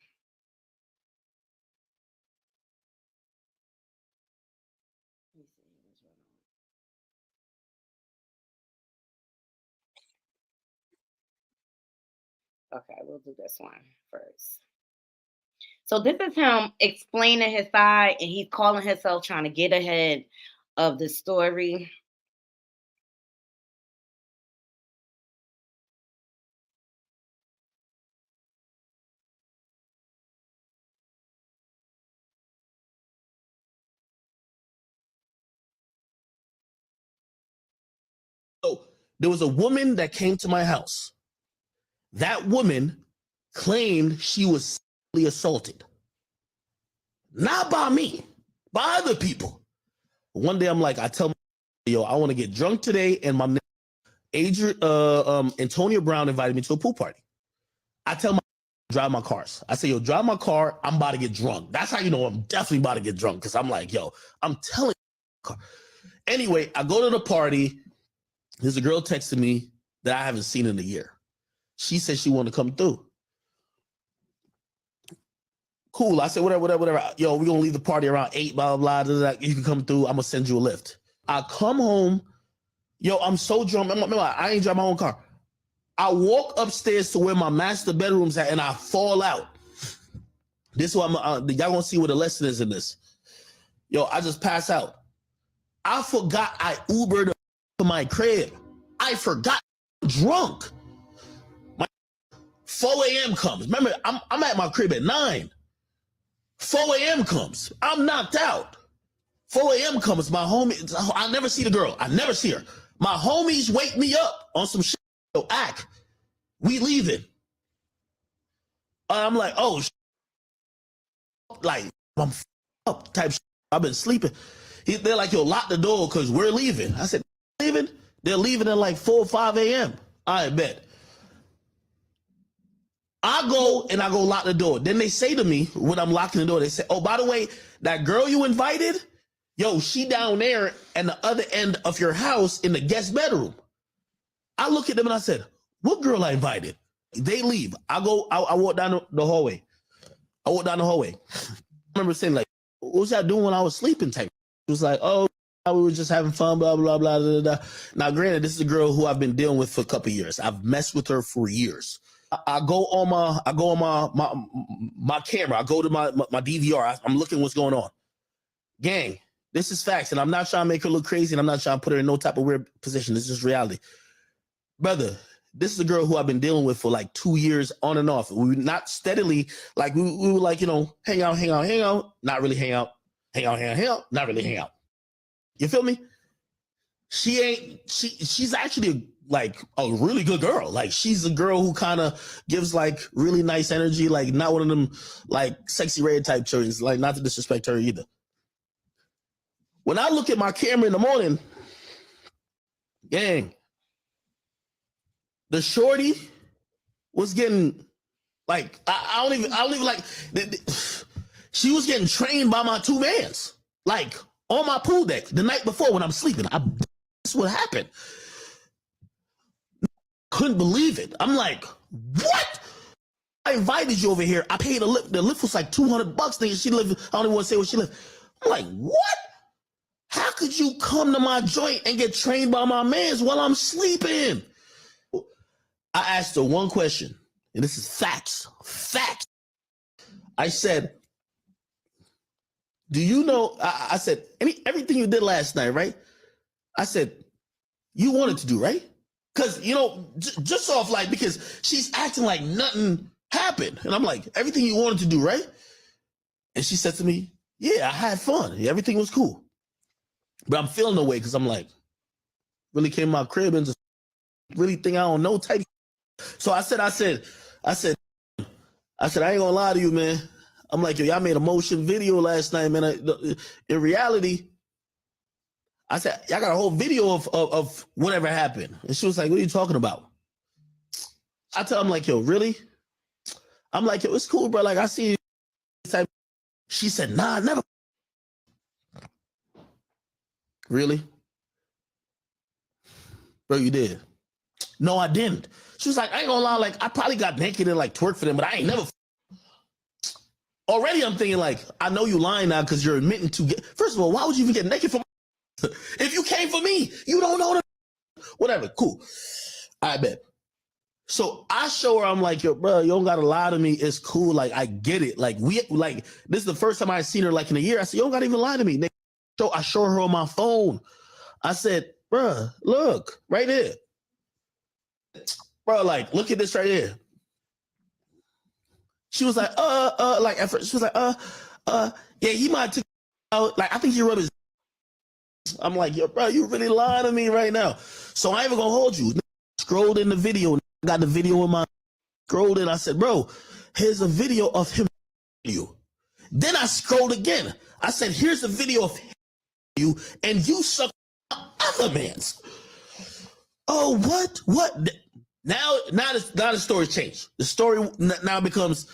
Okay, we'll do this one first. So this is him explaining his side, and he's calling himself trying to get ahead of the story. So there was a woman that came to my house. That woman claimed she was sexually assaulted. Not by me, by other people. One day I'm like, I tell my yo, I want to get drunk today, and my Antonio Brown invited me to a pool party. I tell my drive my cars. I say, yo, drive my car. I'm about to get drunk. That's how you know I'm definitely about to get drunk, because I'm like, yo, I'm telling you. Anyway, I go to the party. There's a girl texting me that I haven't seen in a year. She said she wanted to come through. Cool. I said, whatever. Yo, we're going to leave the party around 8, blah, blah, blah, blah. You can come through. I'm going to send you a lift. I come home. Yo, I'm so drunk. Remember, I ain't drive my own car. I walk upstairs to where my master bedroom's at, and I fall out. This is why y'all going to see what the lesson is in this. Yo, I just pass out. I forgot I Ubered to my crib. I forgot drunk. 4 a.m. comes. Remember, I'm at my crib at 9. 4 a.m. comes. I'm knocked out. 4 a.m. comes. My homie, I never see the girl. I never see her. My homies wake me up on some shit. Yo, Ack, we leaving. I'm like, oh, like, I'm up type shit. I've been sleeping. They're like, yo, lock the door because we're leaving. I said, leaving? They're leaving at like 4 or 5 a.m. I bet. I go lock the door. Then they say to me when I'm locking the door, they say, oh, by the way, that girl you invited, yo, she down there at the other end of your house in the guest bedroom. I look at them and I said, what girl I invited? They leave. I walk down the hallway. I remember saying, like, what was I doing when I was sleeping type? It was like, oh, we were just having fun, blah, blah, blah, blah, blah. Now, granted, this is a girl who I've been dealing with for a couple of years. I've messed with her for years. I go on my camera. I go to my DVR. I'm looking what's going on. Gang, this is facts, and I'm not trying to make her look crazy, and I'm not trying to put her in no type of weird position. This is reality. Brother, this is a girl who I've been dealing with for like 2 years on and off. We were not steadily, like we were like, you know, hang out, not really hang out, not really hang out. You feel me? She's actually like a really good girl. Like, she's a girl who kind of gives like really nice energy, like not one of them like sexy red type children, like not to disrespect her either. When I look at my camera in the morning, gang, the shorty was getting like, I don't even like, she was getting trained by my two mans, like on my pool deck the night before when I'm sleeping. That's what happened. Couldn't believe it. I'm like, what? I invited you over here. I paid a lift. The lift was like $200. Nigga, she lived. I don't even want to say where she lived. I'm like, what? How could you come to my joint and get trained by my mans while I'm sleeping? I asked her one question, and this is facts. Facts. I said, do you know, I said, everything you did last night, right? I said, you wanted to do, right? Because, you know, just off like, because she's acting like nothing happened. And I'm like, everything you wanted to do, right? And she said to me, yeah, I had fun. Everything was cool. But I'm feeling away because I'm like, really came to my crib and just really think I don't know type. So I said, I ain't gonna lie to you, man. I'm like, yo, y'all made a motion video last night, man. In reality, I said, y'all got a whole video of whatever happened. And she was like, what are you talking about? I tell him, like, yo, really? I'm like, yo, it's cool, bro. Like, I see you. She said, nah, never. Really? Bro, you did. No, I didn't. She was like, I ain't gonna lie, like, I probably got naked and like twerked for them, but I ain't never. Already I'm thinking, like, I know you lying now because you're admitting to get. First of all, why would you even get naked for me? If you came for me, you don't know the. Whatever, cool. I bet. So I show her, I'm like, yo, bro, you don't gotta lie to me. It's cool. Like, I get it. Like, this is the first time I seen her like in a year. I said, you don't gotta even lie to me. So I show her on my phone. I said, bro, look, right here. Bro, like, look at this right here. She was like, like at first, she was like, yeah, he might take out. Like, I think he rubbed his. I'm like, yo, bro, you really lying to me right now. So I ain't even gonna hold you. Scrolled in the video, got the video in my. Scrolled in, I said, bro, here's a video of him. You. Then I scrolled again. I said, here's a video of you, and you suck other man's. Oh, what? What? Now the story changed. The story now becomes,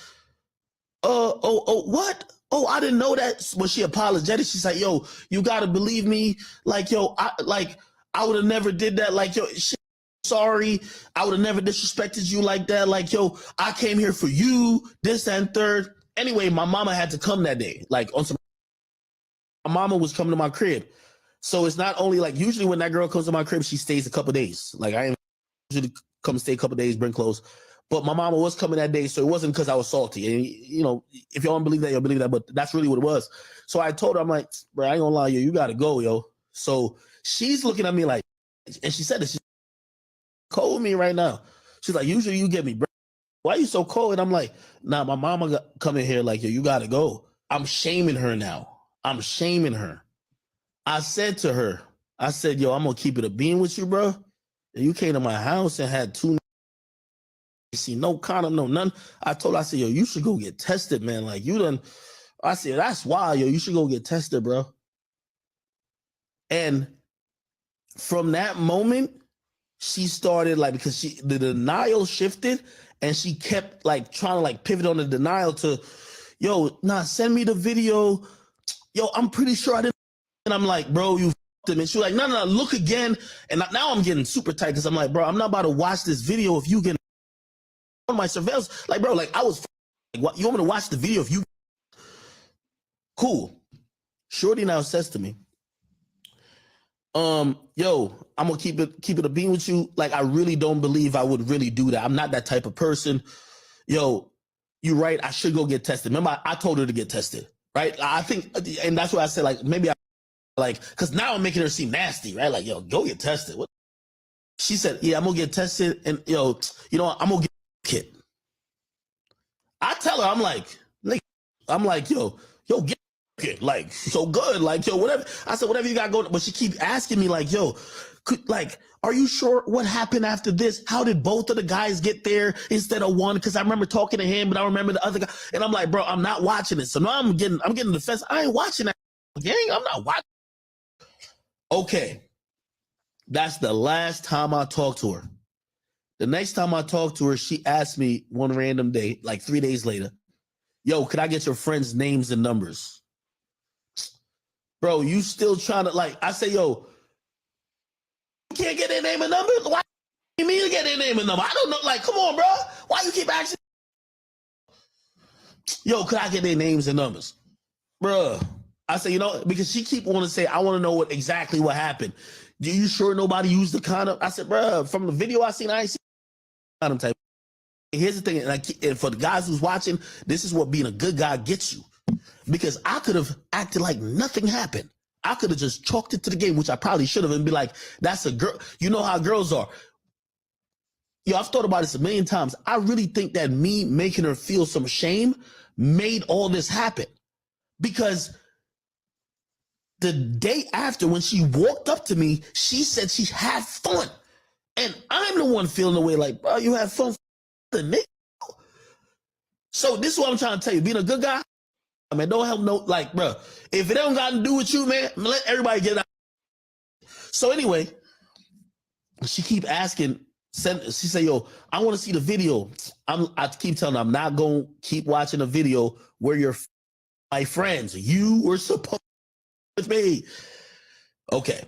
what? Oh, I didn't know that. When she apologetic, she's like, yo, you gotta believe me. Like, yo, I would have never did that. Like, yo, shit, sorry. I would have never disrespected you like that. Like, yo, I came here for you, this and third. Anyway, my mama had to come that day. Like, on some, my mama was coming to my crib. So it's not only like, usually when that girl comes to my crib, she stays a couple days. Like, I ain't usually come stay a couple days, bring clothes. But my mama was coming that day, so it wasn't because I was salty. And, you know, if y'all don't believe that, you'll believe that, but that's really what it was. So I told her, I'm like, bro, I ain't gonna lie, yo, you gotta go, yo. So she's looking at me like, and she said this, she's cold with me right now. She's like, usually you get me, bro. Why are you so cold? And I'm like, nah, my mama coming here like, yo, you gotta go. I'm shaming her now. I'm shaming her. I said to her, I said, yo, I'm gonna keep it a bean with you, bro. And you came to my house and had two. See, no condom, no none. I told her, I said, yo, you should go get tested, man. Like, you done. I said, that's wild, yo. You should go get tested, bro. And from that moment, she started like, because the denial shifted and she kept like trying to like pivot on the denial to, yo, nah, send me the video. Yo, I'm pretty sure I didn't. And I'm like, bro, you f***ed him. And she was like, no, look again. And now I'm getting super tight because I'm like, bro, I'm not about to watch this video if you get on my surveillance. Like, bro, like I was like, what, you want me to watch the video if you cool. Shorty now says to me, yo, I'm gonna keep it a bean with you. Like, I really don't believe I would really do that. I'm not that type of person. Yo, you're right. I should go get tested. Remember, I told her to get tested, right? I think, and that's why I said, like, maybe I like, because now I'm making her seem nasty, right? Like, yo, go get tested. What? She said, yeah, I'm gonna get tested, and yo, you know, I'm gonna get a kit. I tell her, I'm like, yo, get it, like, so good, like, yo, whatever. I said, whatever you got going, but she keep asking me, like, yo, are you sure what happened after this? How did both of the guys get there instead of one? Because I remember talking to him, but I remember the other guy, and I'm like, bro, I'm not watching it. So now I'm getting the defense. I ain't watching that gang. I'm not watching. Okay, that's the last time I talked to her. The next time I talked to her, she asked me one random day, like 3 days later, yo, could I get your friends' names and numbers? Bro, you still trying to, like, I say, yo, you can't get their name and number? Why do you mean to get their name and number? I don't know, like, come on, bro. Why you keep asking? Yo, could I get their names and numbers? Bro, I say, you know, because she keep wanting to say, I want to know exactly what happened. Do you sure nobody used the condom? I said, bro, from the video I seen, I ain't seen condom type. Here's the thing, and for the guys who's watching, this is what being a good guy gets you. because I could have acted like nothing happened. I could have just chalked it to the game, which I probably should have, and be like, that's a girl. You know how girls are. Yo, I've thought about this a million times. I really think that me making her feel some shame made all this happen. Because the day after, when she walked up to me, she said she had fun. And I'm the one feeling the way like, bro, you had fun. So this is what I'm trying to tell you. Being a good guy, I mean, don't help no, like, bro, if it don't got to do with you, man, let everybody get out. So anyway, she keep asking, she say, yo, I want to see the video. I keep telling her, I'm not going to keep watching a video where you're my friends. You were supposed to be. Okay.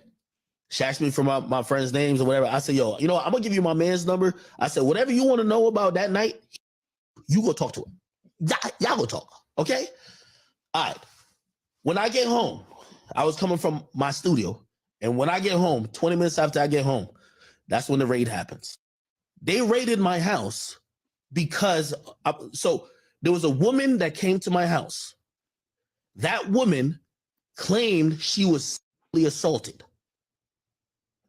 She asked me for my friends' names or whatever. I said, yo, you know, I'm going to give you my man's number. I said, whatever you want to know about that night, you go talk to him. Y'all go talk. Okay? All right. When I get home, I was coming from my studio. And when I get home, 20 minutes after I get home, that's when the raid happens. They raided my house because, so there was a woman that came to my house. That woman claimed she was sexually assaulted.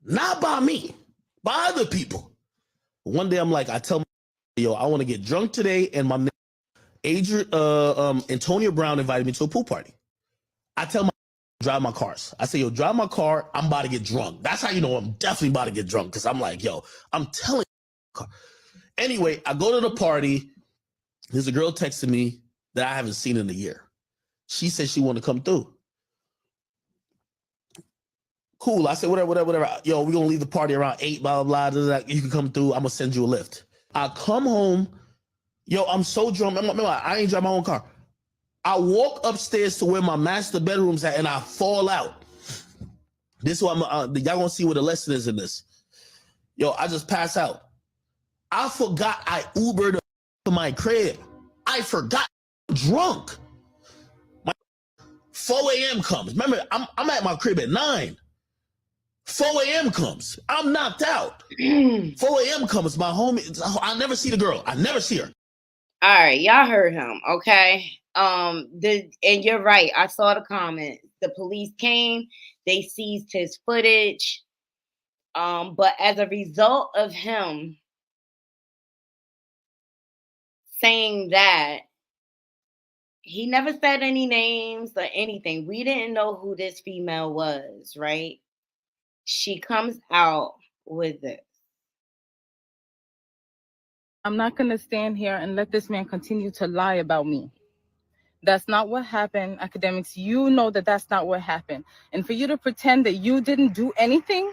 Not by me, by other people. One day I'm like, I tell my, yo, I want to get drunk today, and my Antonio Brown invited me to a pool party. I tell my drive my cars. I say, yo, drive my car. I'm about to get drunk. That's how you know I'm definitely about to get drunk, because I'm like, yo, I'm telling you. Anyway, I go to the party. There's a girl texting me that I haven't seen in a year. She said she want to come through. Cool. I said, whatever. Yo, we're going to leave the party around 8, blah, blah, blah. You can come through. I'm going to send you a lift. I come home. Yo, I'm so drunk. I ain't drive my own car. I walk upstairs to where my master bedroom's at, and I fall out. This is what y'all gonna see what the lesson is in this. Yo, I just pass out. I forgot I Ubered to my crib. I forgot drunk. 4 a.m. comes. Remember, I'm at my crib at 9. 4 a.m. comes. I'm knocked out. 4 a.m. comes. My homie, I never see the girl. I never see her. All right, y'all heard him, okay? And you're right. I saw the comment. The police came, they seized his footage. But as a result of him saying that, he never said any names or anything. We didn't know who this female was, right? She comes out with it. I'm not going to stand here and let this man continue to lie about me. That's not what happened, Akademiks. You know that that's not what happened. And for you to pretend that you didn't do anything,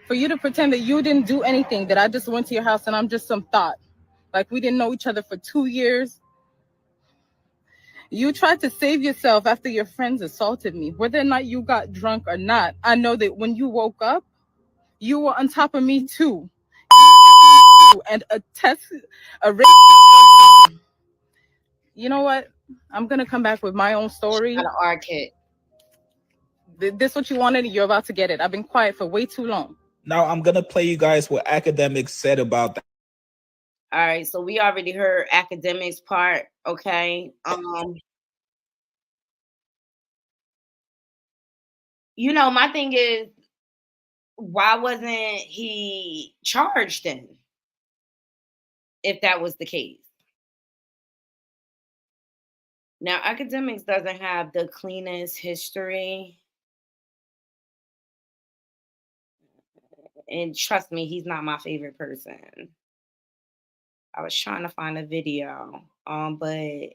that I just went to your house and I'm just some thought, like we didn't know each other for 2 years. You tried to save yourself after your friends assaulted me. Whether or not you got drunk or not, I know that when you woke up, you were on top of me too. And you know what? I'm gonna come back with my own story. This what you wanted, you're about to get it. I've been quiet for way too long. Now I'm gonna play you guys what Akademiks said about that. All right, so we already heard Akademiks part, okay? You know, my thing is, why wasn't he charged then? If that was the case. Now, Akademiks doesn't have the cleanest history. And trust me, he's not my favorite person. I was trying to find a video, but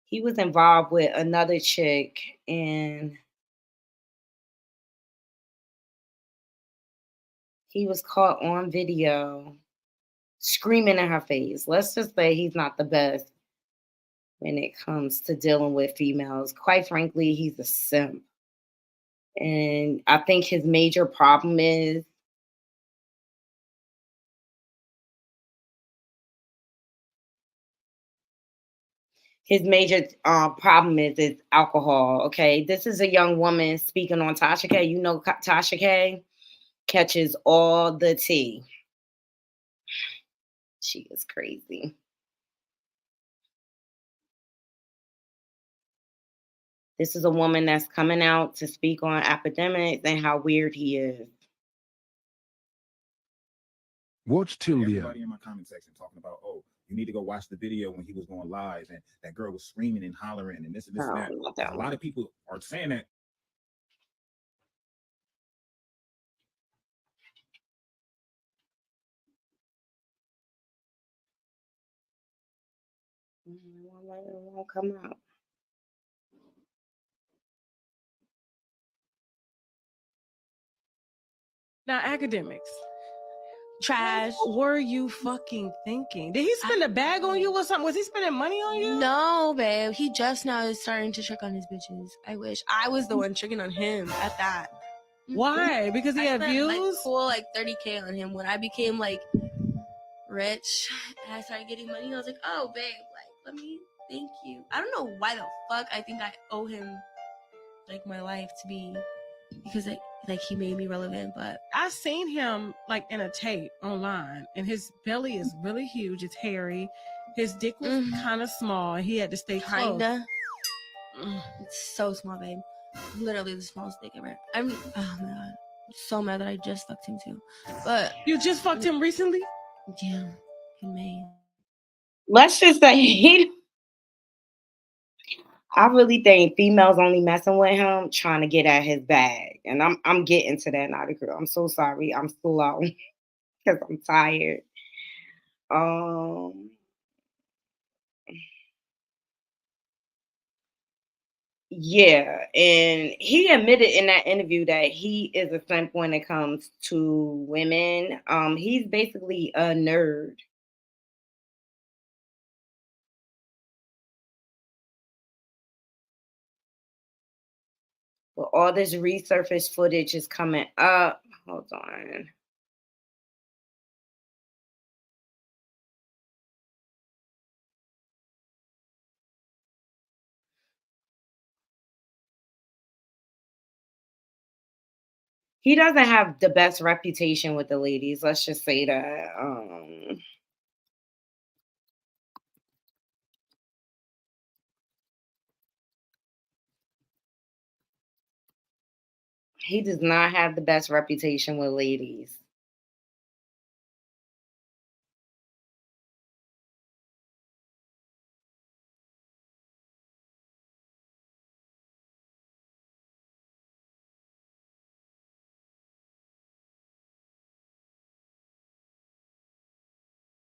he was involved with another chick, and he was caught on video screaming in her face. Let's just say he's not the best when it comes to dealing with females. Quite frankly, he's a simp. And I think his major problem is alcohol. Okay, this is a young woman speaking on Tasha K. You know, Tasha K catches all the tea. She is crazy. This is a woman that's coming out to speak on Akademiks and how weird he is. Watch till the end. Everybody in my comment section talking about, oh, you need to go watch the video when he was going live and that girl was screaming and hollering and this and this and that. A lot of people are saying that. It won't come out. Now, Akademiks. Trash. What were you fucking thinking? Did he spend a bag on you or something? Was he spending money on you? No, babe. He just now is starting to trick on his bitches. I wish I was the one tricking on him at that. Why? Because he had views? Like, cool, like 30K on him. When I became like rich and I started getting money, I was like, oh, babe, like, let me thank you. I don't know why the fuck I think I owe him like my life to be, because like he made me relevant. But I seen him like in a tape online, and his belly is really huge. It's hairy. His dick was kind of small, and he had to stay close. Kinda. It's so small, babe. Literally the smallest dick ever. I mean, oh my god, I'm so mad that I just fucked him too. But you just fucked him recently? Yeah, in May. Let's just say I really think females only messing with him trying to get at his bag. And I'm getting to that now, girl. I'm so sorry. I'm slow because I'm tired. Yeah, and he admitted in that interview that he is a simp when it comes to women. He's basically a nerd. But all this resurfaced footage is coming up. Hold on. He doesn't have the best reputation with the ladies. Let's just say that. He does not have the best reputation with ladies.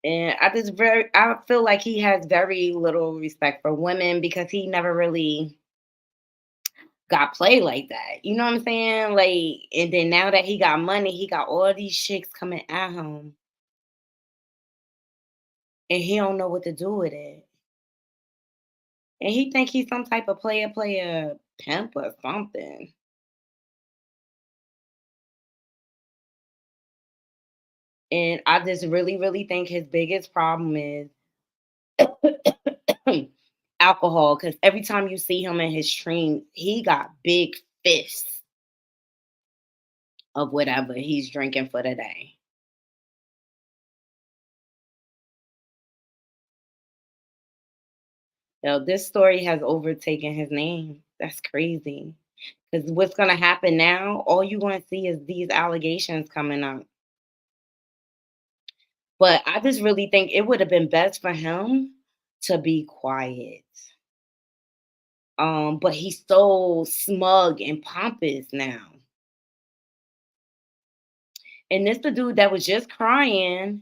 And I feel like he has very little respect for women because he never really got played like that. You know what I'm saying? Like, and then now that he got money, he got all these chicks coming at him. And he don't know what to do with it. And he think he's some type of player pimp or something. And I just really, really think his biggest problem is alcohol. Because every time you see him in his stream, he got big fists of whatever he's drinking for the day. Yo, this story has overtaken his name. That's crazy. Because what's going to happen now, all you're going to see is these allegations coming up. But I just really think it would have been best for him to be quiet. But he's so smug and pompous now. And this the dude that was just crying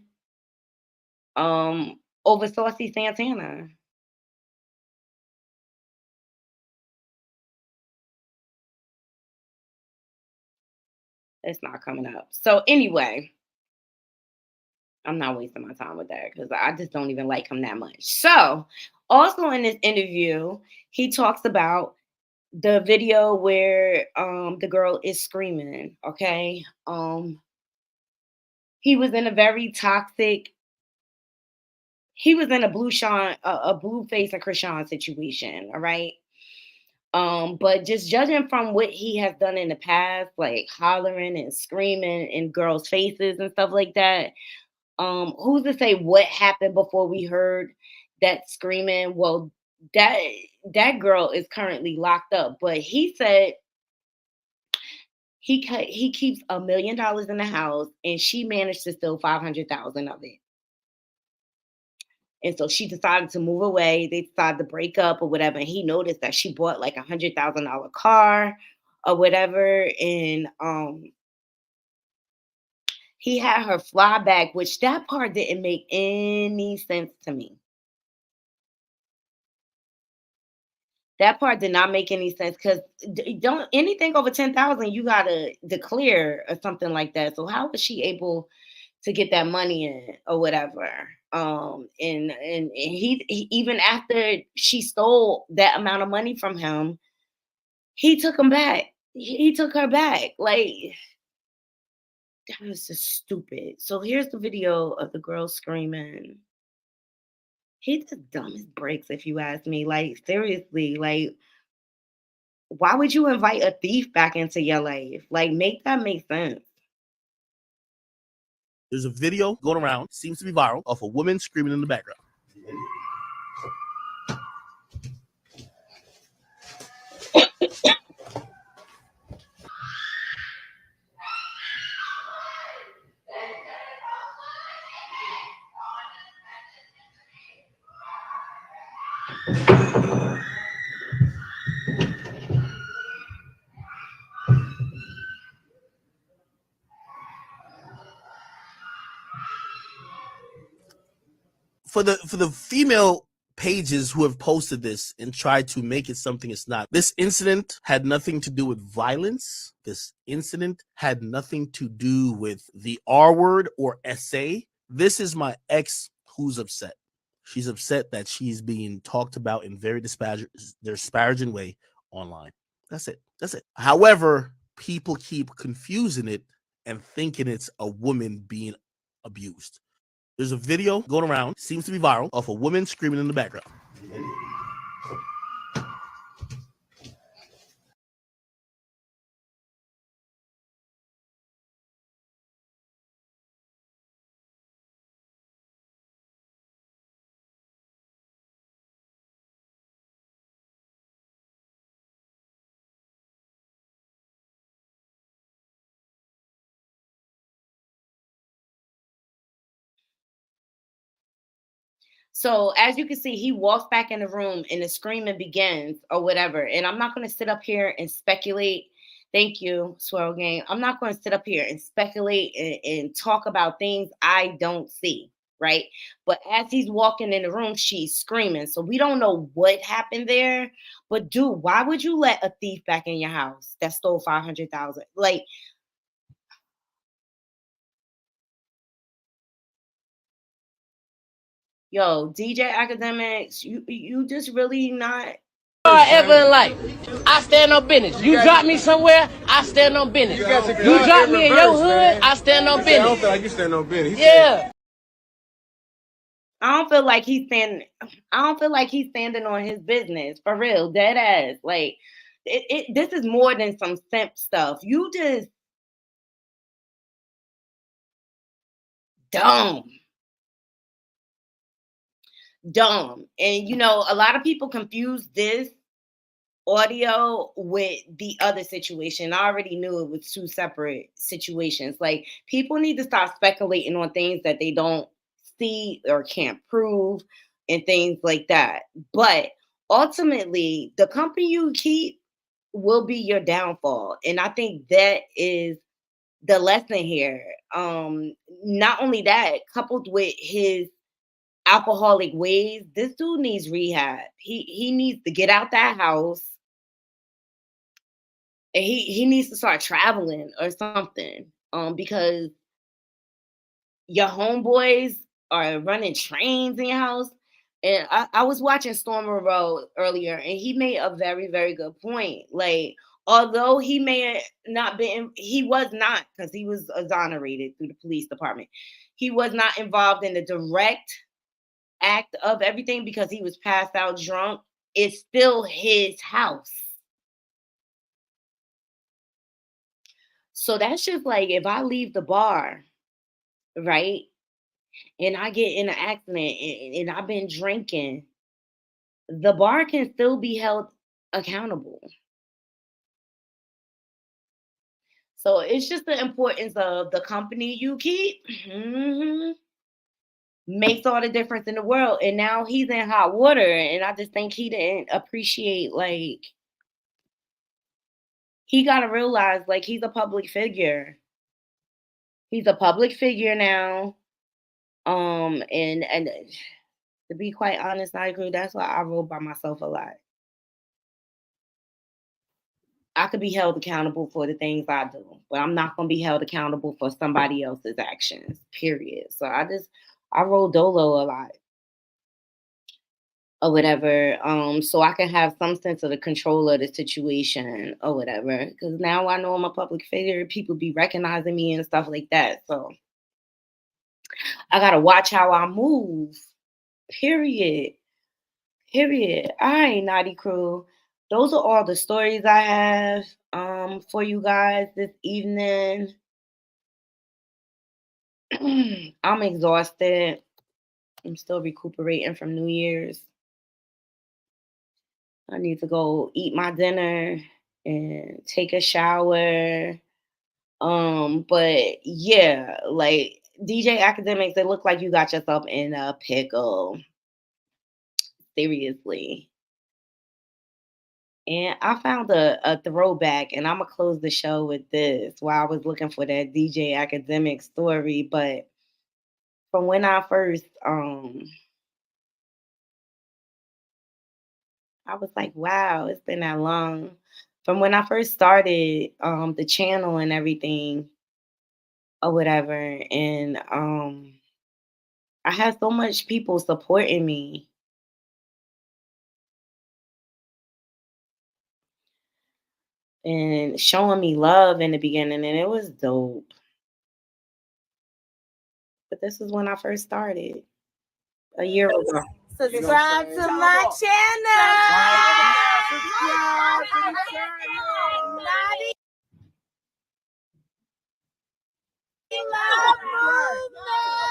over Saucy Santana. It's not coming up. So anyway, I'm not wasting my time with that because I just don't even like him that much. So also in this interview, he talks about the video where the girl is screaming. Okay. He was in a very toxic. He was in a Blueface and Chrisean situation. All right. But just judging from what he has done in the past, like hollering and screaming in girls' faces and stuff like that, who's to say what happened before we heard that screaming? Well, that girl is currently locked up, but he said he keeps $1 million in the house, and she managed to steal 500,000 of it. And so she decided to move away. They decided to break up or whatever. And he noticed that she bought like $100,000 car or whatever, and he had her fly back, which that part didn't make any sense to me. That part did not make any sense because don't anything over 10,000 you gotta declare or something like that. So how was she able to get that money in or whatever? He even after she stole that amount of money from him, he took him back. He took her back. Like that was just stupid. So here's the video of the girl screaming. He's the dumbest breaks, if you ask me. Like seriously, like why would you invite a thief back into your life? Like make that make sense. There's a video going around, seems to be viral, of a woman screaming in the background. For the female pages who have posted this and tried to make it something it's not, this incident had nothing to do with violence. This incident had nothing to do with the R word or SA. This is my ex who's upset. She's upset that she's being talked about in very disparaging way online. That's it. That's it. However, people keep confusing it and thinking it's a woman being abused. There's a video going around, seems to be viral, of a woman screaming in the background. So as you can see, he walks back in the room and the screaming begins or whatever. And I'm not going to sit up here and speculate. Thank you, Swirl Gang. I'm not going to sit up here and speculate and talk about things I don't see, right? But as he's walking in the room, she's screaming. So we don't know what happened there. But dude, why would you let a thief back in your house that stole 500,000? Like, yo, DJ Academics, you just really not Ever in life, I stand on business. You drop me somewhere, I stand on business. You drop me in your hood, I stand on business. I don't feel like you stand on business. Yeah. I don't feel like he's standing. I don't feel like he's standing on his business for real, dead ass. Like this is more than some simp stuff. You just dumb. And you know, a lot of people confuse this audio with the other situation. I already knew it was two separate situations. Like people need to stop speculating on things that they don't see or can't prove and things like that. But ultimately, the company you keep will be your downfall. And I think that is the lesson here. Not only that, coupled with his alcoholic ways, this dude needs rehab. He needs to get out that house. And he needs to start traveling or something. Because your homeboys are running trains in your house. And I was watching Stormer Road earlier, and he made a very, very good point. Like, although he may not been, he was not, because he was exonerated through the police department. He was not involved in the direct act of everything because he was passed out drunk. It's still his house. So that's just like if I leave the bar, right? And I get in an accident and I've been drinking the bar can still be held accountable. So it's just the importance of the company you keep. Makes all the difference in the world. And now he's in hot water, and I just think he didn't appreciate, like, he got to realize, like, he's a public figure. He's a public figure now. And to be quite honest, I agree. That's why I roll by myself a lot. I could be held accountable for the things I do, but I'm not going to be held accountable for somebody else's actions, period. So I roll dolo a lot or whatever, so I can have some sense of the control of the situation or whatever. Because now I know I'm a public figure, people be recognizing me and stuff like that. So I gotta watch how I move. Period. Period. All right, Naughty Crew. Those are all the stories I have for you guys this evening. I'm exhausted. I'm still recuperating from New Year's. I need to go eat my dinner and take a shower. But yeah, like DJ Akademiks, it look like you got yourself in a pickle. Seriously. And I found a throwback, and I'm gonna close the show with this while I was looking for that DJ Akademiks story. But from when I first I was like, wow, it's been that long. From when I first started the channel and everything or whatever, and I had so much people supporting me. And showing me love in the beginning, and it was dope. But this is when I first started a year ago. Subscribe to my channel.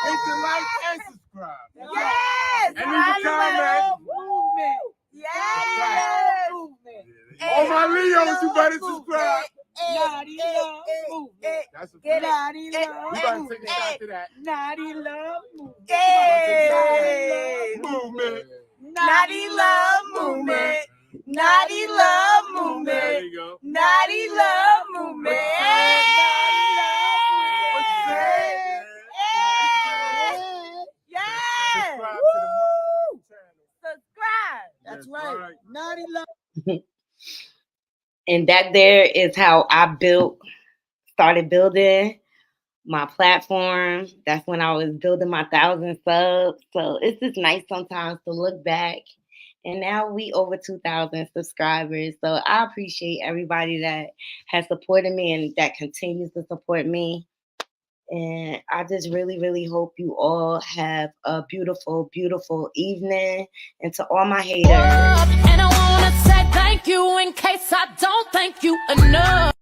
Hit the like and subscribe. Yes. And leave a comment. Movement. Yes. All my Leos, you better subscribe. Naughty love movement. That's a Get fact. naughty We love better movement. take a shot to that. Naughty love movement. Hey. Movement. Naughty love movement. Naughty love There movement. you go. Naughty love movement. Yes. Woo. Subscribe. That's right. Naughty love. And that there is how I started building my platform. That's when I was building my 1,000 subs. So it's just nice sometimes to look back. And now we over 2,000 subscribers. So I appreciate everybody that has supported me and that continues to support me. And I just really, really hope you all have a beautiful, beautiful evening. And to all my haters. And I wanna say thank you in case I don't thank you enough.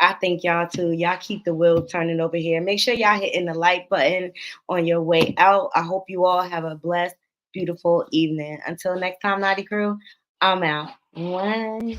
I thank y'all too. Y'all keep the wheels turning over here. Make sure y'all hitting the like button on your way out. I hope you all have a blessed, beautiful evening. Until next time, Naughty Crew, I'm out. One.